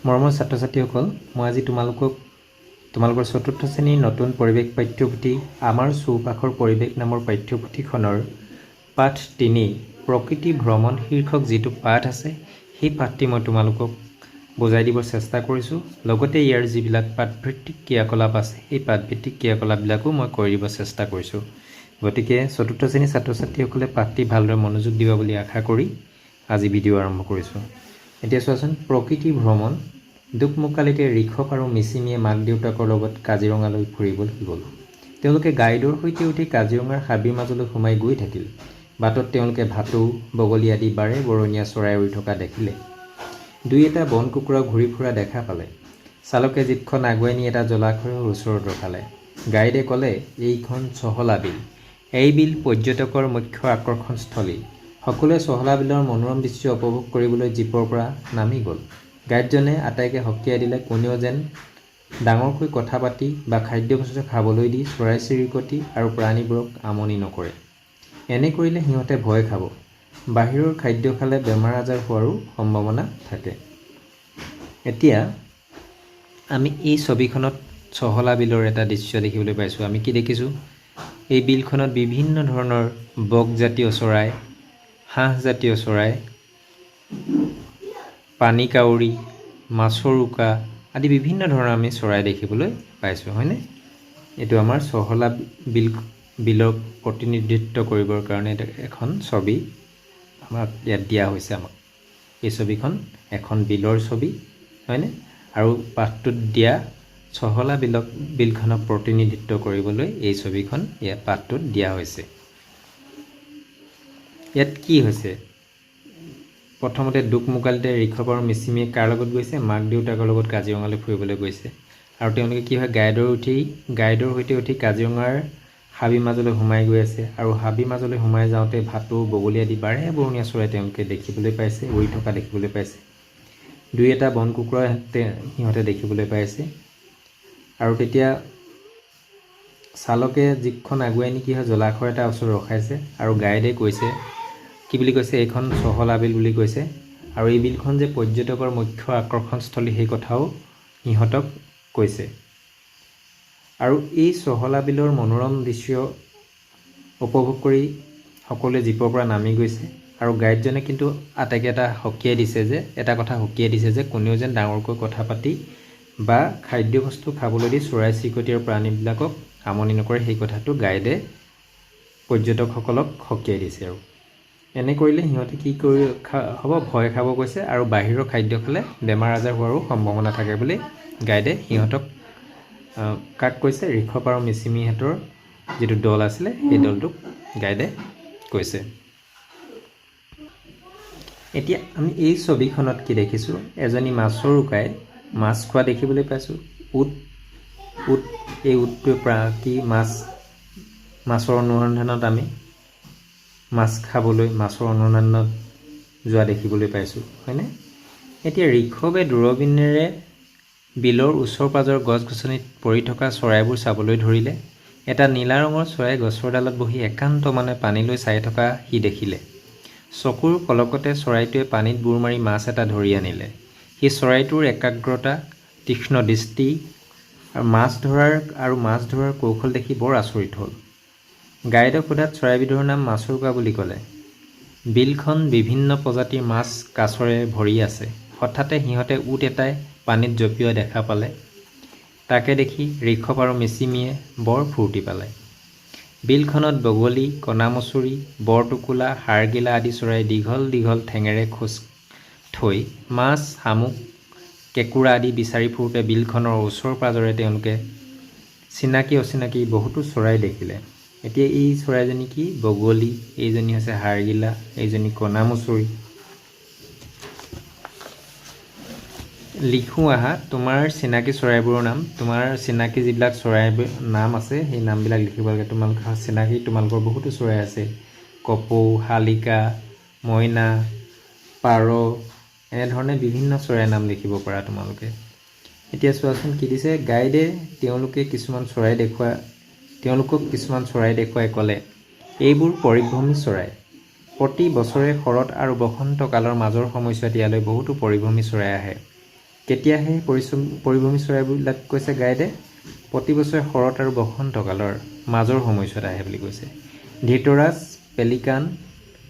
মৰমৰ ছাত্ৰ-ছাত্ৰীসকল, মই আজি তোমালোকৰ চতুৰ্থ শ্ৰেণীৰ নতুন পৰিৱেশ পাঠ্যপুথি আমাৰ চৌপাশৰ পৰিৱেশ নামৰ পাঠ্যপুথিখনৰ পাঠ ৩ প্ৰকৃতি ভ্ৰমণ শীৰ্ষক যিটো পাঠ আছে সেই পাঠটি মই তোমালোকক বুজাই দিব চেষ্টা কৰিছোঁ। লগতে ইয়াৰ যিবিলাক পাঠভিত্তিক ক্ৰিয়াকলাপ আছে সেই পাঠভিত্তিক ক্ৰিয়াকলাপবিলাকো মই কৰি দিব চেষ্টা কৰিছোঁ। গতিকে চতুৰ্থ শ্ৰেণীৰ ছাত্ৰ-ছাত্ৰীসকলে পাঠটি ভালদৰে মনোযোগ দিব বুলি আশা কৰি আজি ভিডিঅ' আৰম্ভ কৰিছোঁ। এতিয়া চোৱাচোন, প্ৰকৃতি ভ্ৰমণ। দুকমুকালিতে ঋষভ আৰু মিচিমিয়ে মাক দেউতাকৰ লগত কাজিৰঙালৈ ফুৰিবলৈ গ'ল। তেওঁলোকে গাইডৰ সৈতে উঠি কাজিৰঙাৰ হাবিৰ মাজলৈ সোমাই গৈ থাকিল। বাটত তেওঁলোকে ভাটৌ, বগলী আদি বাৰে বৰণীয়া চৰাই উৰি থকা দেখিলে। দুই এটা বন কুকুৰা ঘূৰি ফুৰা দেখা পালে। চালকে জীপখন আগুৱাই নি এটা জলাশয়ৰ ওচৰত ৰখালে। গাইডে ক'লে, এইখন চহলা বিল। এই বিল পৰ্যটকৰ মুখ্য আকৰ্ষণস্থলী। সকলোৱে চহলা বিলৰ মনোৰম দৃশ্য উপভোগ কৰিবলৈ জীপৰ পৰা নামি গ'ল। গাইডজনে আটাইকে সকীয়াই দিলে, কোনেও যেন ডাঙৰকৈ কথা পাতি বা খাদ্যবস্তু খাবলৈ দি চৰাই-চিৰিকটি আৰু প্ৰাণীবোৰক আমনি নকৰে। এনে কৰিলে সিহঁতে ভয় খাব। বাহিৰৰ খাদ্য খালে বেমাৰ আজাৰ হোৱাৰো সম্ভাৱনা থাকে। এতিয়া আমি এই ছবিখনত চহলা বিলৰ এটা দৃশ্য দেখিবলৈ পাইছোঁ। আমি কি দেখিছোঁ? এই বিলখনত বিভিন্ন ধৰণৰ বকজাতীয় চৰাই, হাঁহজাতীয় চৰাই, পানী কাউৰী, মাছৰোকা আদি বিভিন্ন ধৰণৰ আমি চৰাই দেখিবলৈ পাইছোঁ, হয়নে? এইটো আমাৰ চহলা বিলক প্ৰতিনিধিত্ব কৰিবৰ কাৰণে এখন ছবি আমাক ইয়াত দিয়া হৈছে। এই ছবিখন এখন বিলৰ ছবি, হয়নে? আৰু পাঠটোত দিয়া চহলা বিলখনক প্ৰতিনিধিত্ব কৰিবলৈ এই ছবিখন ইয়াত পাঠটোত দিয়া হৈছে। ইয়াত কি হৈছে? প্ৰথমতে দুকমুকালিতে ঋষভ আৰু মিচিমিয়ে কাৰ লগত গৈছে? মাক দেউতাকৰ লগত কাজিৰঙালৈ ফুৰিবলৈ গৈছে। আৰু তেওঁলোকে কি হয়, গাইডৰ সৈতে উঠি কাজিৰঙাৰ হাবিৰ মাজলৈ সোমাই গৈ আছে। আৰু হাবিৰ মাজলৈ সোমাই যাওঁতে ভাটৌ, বগলী আদি বাৰে বৰণীয়া চৰাই তেওঁলোকে দেখিবলৈ পাইছে, উৰি থকা দেখিবলৈ পাইছে। দুই এটা বন কুকুৰা সিহঁতে দেখিবলৈ পাইছে। আৰু তেতিয়া চালকে জীপখন আগুৱাই নি কি হয়, জলাশয় এটা ওচৰত ৰখাইছে। আৰু গাইডে কৈছে, কি বুলি কৈছে? এইখন চহলা বিল বুলি কৈছে। আৰু এই বিলখন যে পৰ্যটকৰ মুখ্য আকৰ্ষণস্থলী সেই কথাও সিহঁতক কৈছে। আৰু এই চহলা বিলৰ মনোৰম দৃশ্য উপভোগ কৰি সকলোৱে জীপৰ পৰা নামি গৈছে। আৰু গাইডজনে কিন্তু আটাইকে এটা কথা সকীয়াই দিছে যে কোনেও যেন ডাঙৰকৈ কথা পাতি বা খাদ্যবস্তু খাবলৈ দি চৰাই-চিৰিকটি আৰু প্ৰাণীবিলাকক আমনি নকৰে, সেই কথাটো গাইডে পৰ্যটকসকলক সকীয়াই দিছে। আৰু এনে কৰিলে সিহঁতে কি হ'ব, ভয় খাব কৈছে। আৰু বাহিৰৰ খাদ্য খালে বেমাৰ আজাৰ হোৱাৰো সম্ভাৱনা থাকে বুলি গাইডে সিহঁতক কাক কৈছে? ঋষভ আৰু মিচিমিহঁতৰ যিটো দল আছিলে সেই দলটোক গাইডে কৈছে। এতিয়া আমি এই ছবিখনত কি দেখিছোঁ? এজনী মাছৰোকাই মাছ খোৱা দেখিবলৈ পাইছোঁ। এই উটটোৱে কি মাছৰ অনুসন্ধানত আমি মাছ খাবলৈ মাছৰ অনুসন্ধানত যোৱা দেখিবলৈ পাইছোঁ, হয়নে? এতিয়া ঋষভে দূৰবীণেৰে বিলৰ ওচৰ পাজৰ গছ-গছনিত পৰি থকা চৰাইবোৰ চাবলৈ ধৰিলে। এটা নীলা ৰঙৰ চৰাই গছৰ ডালত বহি একান্ত মনে পানীলৈ চাই থকা সি দেখিলে। চকুৰ পলকতে চৰাইটোৱে পানীত বুৰ মাৰি মাছ এটা ধৰি আনিলে। সেই চৰাইটোৰ একাগ্ৰতা, তীক্ষ্ণ দৃষ্টি আৰু মাছ ধৰাৰ কৌশল দেখি বৰ আচৰিত হ'ল। গাইডক সোধাত চৰাইবিধৰ নাম মাছৰোকা বুলি ক'লে। বিলখন বিভিন্ন প্ৰজাতিৰ মাছ কাছৰে ভৰি আছে। হঠাতে সিহঁতে উট এটাই পানীত জঁপিওৱা দেখা পালে। তাকে দেখি ঋষভ আৰু মিচিমিয়ে বৰ ফূৰ্তি পালে। বিলখনত বগলী, কণামুচৰি, বৰটোকোলা, হাড়গিলা আদি চৰাই দীঘল দীঘল ঠেঙেৰে খোজ থৈ মাছ, শামুক, কেঁকুৰা আদি বিচাৰি ফুৰোঁতে বিলখনৰ ওচৰ পাজৰে তেওঁলোকে চিনাকি অচিনাকি বহুতো চৰাই দেখিলে। এতিয়া এই চৰাইজনী কি? বগলী, এইজনী হৈছে হাড়গিলা, এইজনী কণামুচৰি। লিখোঁ আহা তোমাৰ চিনাকি চৰাইবোৰৰ নাম। তোমাৰ চিনাকি যিবিলাক চৰাইৰ নাম আছে সেই নামবিলাক লিখিব লাগে। তোমালোকৰ বহুতো চৰাই আছে। কপৌ, শালিকা, মইনা, পাৰ, এনেধৰণে বিভিন্ন চৰাইৰ নাম লিখিব পাৰা তোমালোকে। এতিয়া চোৱাচোন কি দিছে? গাইডে তেওঁলোকক কিছুমান চৰাই দেখুৱাই ক'লে, এইবোৰ পৰিভ্ৰমী চৰাই। প্ৰতি বছৰে শৰৎ আৰু বসন্ত কালৰ মাজৰ সময়ছোৱাত ইয়ালৈ বহুতো পৰিভ্ৰমী চৰাই আহে। কেতিয়াহে পৰিভ্ৰমী চৰাইবিলাক কৈছে গাইডে প্ৰতি বছৰে শৰৎ আৰু বসন্তকালৰ মাজৰ সময়ছোৱাত আহে বুলি কৈছে। ধৃতৰাজ,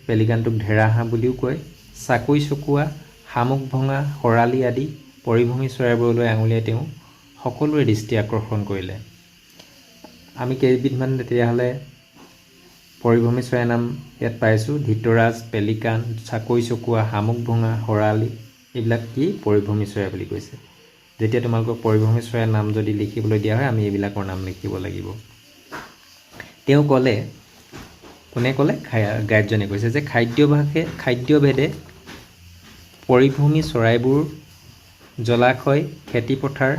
পেলিকানটোক ঢেৰাহাঁহ বুলিও কয়, চাকৈ চকুৱা, শামুক ভঙা, শৰালী আদি পৰিভ্ৰমী চৰাইবোৰলৈ আঙুলিয়াই তেওঁ সকলোৰে দৃষ্টি আকৰ্ষণ কৰিলে। আমি কেইবিধমান তেতিয়াহ'লে পৰিভ্ৰমী চৰাইৰ নাম ইয়াত পাইছোঁ। ধৃতৰাজ, পেলিকান, চাকৈ চকুৱা, শামুক ভঙা, শৰালী এইবিলাক কি পৰিভ্ৰমী চৰাই বুলি কৈছে। যেতিয়া তোমালোকক পৰিভ্ৰমী চৰাইৰ নাম যদি লিখিবলৈ দিয়া হয় আমি এইবিলাকৰ নাম লিখিব লাগিব। তেওঁ ক'লে, কোনে ক'লে? গাইডজনে কৈছে যে খাদ্যভেদে পৰিভ্ৰমী চৰাইবোৰ জলাশয়, খেতিপথাৰ,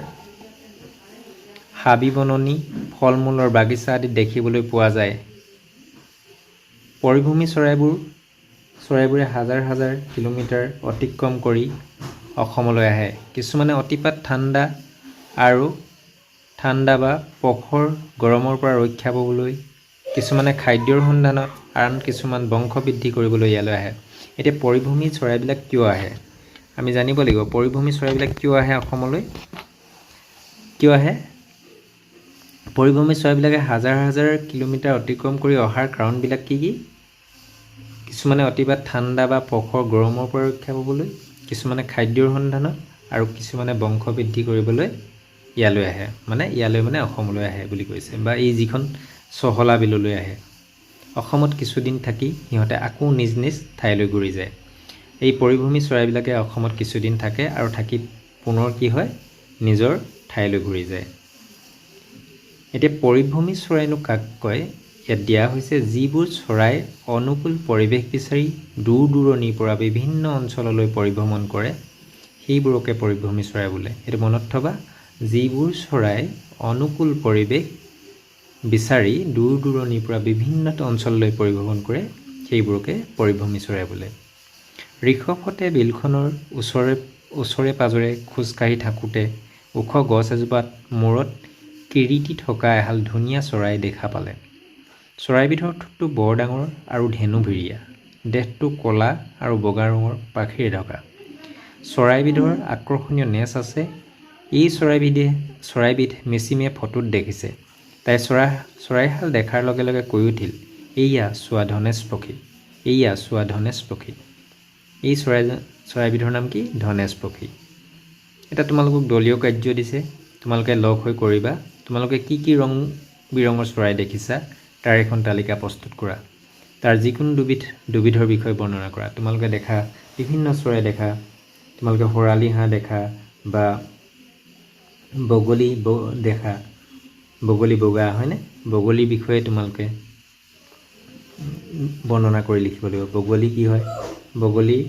হাবি বননি, ফল মূলৰ বাগিচা আদিত দেখিবলৈ পোৱা যায়। পৰিভ্ৰমী চৰাইবোৰে হাজাৰ হাজাৰ কিলোমিটাৰ অতিক্ৰম কৰি অসমলৈ আহে। কিছুমানে অতিপাত ঠাণ্ডা বা প্ৰখৰ গৰমৰ পৰা ৰক্ষা পাবলৈ, কিছুমানে খাদ্যৰ সন্ধানত, আন কিছুমান বংশ বৃদ্ধি কৰিবলৈ ইয়ালৈ আহে। এতিয়া পৰিভ্ৰমী চৰাইবিলাক কিয় আহে আমি জানিব লাগিব। পৰিভ্ৰমী চৰাইবিলাক কিয় আহে অসমলৈ? কিয় আহে? পৰিভ্ৰমী চৰাইবিলাকে হাজাৰ হাজাৰ কিলোমিটাৰ অতিক্ৰম কৰি অহাৰ কাৰণবিলাক কি কি? কিছুমানে অতিপাত ঠাণ্ডা বা প্ৰখৰ গৰমৰ পৰা ৰক্ষা পাবলৈ, কিছুমানে খাদ্যৰ সন্ধানত, আৰু কিছুমানে বংশ বৃদ্ধি কৰিবলৈ ইয়ালৈ আহে। ইয়ালৈ অসমলৈ আহে বুলি কৈছে, বা এই যিখন চহলা বিললৈ আহে। অসমত কিছুদিন থাকি সিহঁতে আকৌ নিজ নিজ ঠাইলৈ ঘূৰি যায়। এই পৰিভ্ৰমী চৰাইবিলাকে অসমত কিছুদিন থাকে আৰু থাকি পুনৰ কি হয়? নিজৰ ঠাইলৈ ঘূৰি যায়। এতিয়া পৰিভ্ৰমী চৰাইনো কাক কয়? ইয়াত দিয়া হৈছে যিবোৰ চৰাই অনুকূল পৰিৱেশ বিচাৰি দূৰ দূৰণিৰ পৰা বিভিন্ন অঞ্চললৈ পৰিভ্ৰমণ কৰে সেইবোৰকে পৰিভ্ৰমী চৰাই বোলে। এইটো মনত থবা, যিবোৰ চৰাই অনুকূল পৰিৱেশ বিচাৰি দূৰ দূৰণিৰ পৰা বিভিন্ন অঞ্চললৈ পৰিভ্ৰমণ কৰে সেইবোৰকে পৰিভ্ৰমী চৰাই বোলে। ঋষভহঁতে বিলখনৰ ওচৰে পাজৰে খোজকাঢ়ি থাকোঁতে ওখ গছ এজোপাত মূৰত কিৰীটি থকা এহাল ধুনীয়া চৰাই দেখা পালে। চৰাইবিধৰ ঠোঁটটো বৰ ডাঙৰ আৰু ধেনুভিৰীয়া, দেহটো ক'লা আৰু বগা ৰঙৰ পাখিৰে ঢকা। চৰাইবিধৰ আকৰ্ষণীয় নেজ আছে। এই চৰাইবিধ মেচিমে ফটোত দেখিছে। তাই চৰাইহাল দেখাৰ লগে লগে কৈ উঠিল, এইয়া চোৱা ধনেশ পক্ষী, এইয়া চোৱা ধনেশ পক্ষী। এই চৰাইবিধৰ নাম কি? ধনেশ পক্ষী। এটা তোমালোকক দলীয় কাৰ্য দিছে, তোমালোকে লগ হৈ কৰিবা। তোমালোকে কি কি ৰং বিৰঙৰ চৰাই দেখিছা তাৰ এখন তালিকা প্ৰস্তুত কৰা। তাৰ যিকোনো দুবিধৰ বিষয়ে বৰ্ণনা কৰা। তোমালোকে দেখা বিভিন্ন চৰাই দেখা, তোমালোকে শৰালী হাঁহ দেখা বা বগলী দেখা, বগলী বগা হয়নে? বগলীৰ বিষয়ে তোমালোকে বৰ্ণনা কৰি লিখিব লাগিব। বগলী কি হয়? বগলীৰ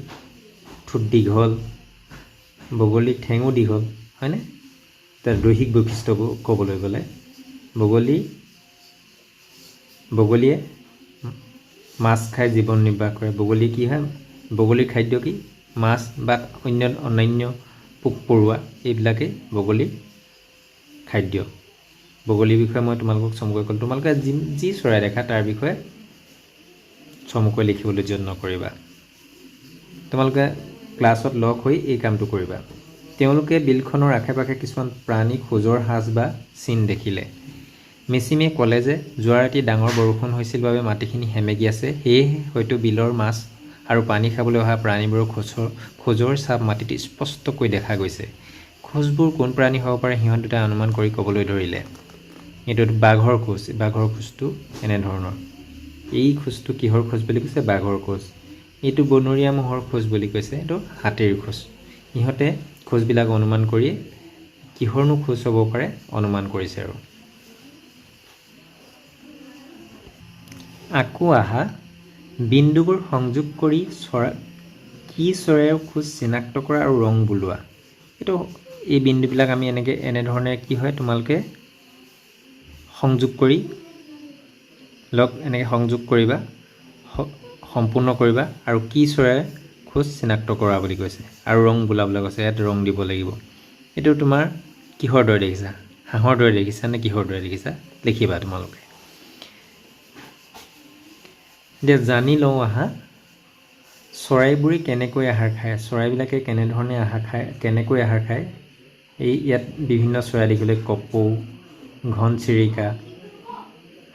ঠোঁট দীঘল, বগলীৰ ঠেঙো দীঘল হয়নে? তাৰ দৈহিক বৈশিষ্ট্যবোৰ ক'বলৈ গ'লে বগলীয়ে মাছ খাই জীৱন নিৰ্বাহ কৰে। বগলী কি হয়? বগলীৰ খাদ্য কি? মাছ বা অন্যান্য পোক পৰুৱা, এইবিলাকেই বগলীৰ খাদ্য। বগলীৰ বিষয়ে মই তোমালোকক চমুকৈ ক'লোঁ। তোমালোকে যি চৰাই দেখা তাৰ বিষয়ে চমুকৈ লিখিবলৈ যত্ন কৰিবা। তোমালোকে ক্লাছত লগ হৈ এই কামটো কৰিবা। তেওঁলোকে বিলখনৰ আশে পাশে কিছুমান প্ৰাণী খোজৰ সাজ বা চিন দেখিলে। মেচিমে ক'লে যে যোৱা ৰাতি ডাঙৰ বৰষুণ হৈছিল বাবে মাটিখিনি সেমেকি আছে, সেয়েহে হয়তো বিলৰ মাছ আৰু পানী খাবলৈ অহা প্ৰাণীবোৰৰ খোজৰ ছাপ মাটিত স্পষ্টকৈ দেখা গৈছে। খোজবোৰ কোন প্ৰাণী হ'ব পাৰে সিহঁত দুটাই অনুমান কৰি ক'বলৈ ধৰিলে। এইটো বাঘৰ খোজ। বাঘৰ খোজটো এনেধৰণৰ। এই খোজটো কিহৰ খোজ বুলি কৈছে? বাঘৰ খোজ। এইটো বনৰীয়া ম'হৰ খোজ বুলি কৈছে, এইটো হাতীৰ খোজ। ইহঁতে খোজবিলাক অনুমান কৰি কিহৰনো খোজ হ'ব পাৰে অনুমান কৰিছে। আৰু আকৌ আহা বিন্দুবোৰ সংযোগ কৰি কি চৰাইৰ খোজ চিনাক্ত কৰা আৰু ৰং বুলোৱা। এই বিন্দুবিলাক আমি এনেধৰণে কি হয় তোমালোকে সংযোগ কৰিবা, সম্পূৰ্ণ কৰিবা আৰু কি চৰাইৰ খোজ চিনাক্ত কৰা বুলি কৈছে আৰু ৰং বোলাবলৈ কৈছে। ইয়াত ৰং দিব লাগিব। এইটো তোমাৰ কিহৰ দৰে দেখিছা? হাঁহৰ দৰে দেখিছা নে কিহৰ দৰে দেখিছা লিখিবা তোমালোকে। এতিয়া জানি লওঁ আহা চৰাইবোৰে কেনেকৈ আহাৰ খায়, চৰাইবিলাকে কেনেধৰণে আহাৰ খায়, কেনেকৈ আহাৰ খায়, ইয়াত বিভিন্ন চৰাই দেখিবলৈ কপৌ, ঘনচিৰিকা,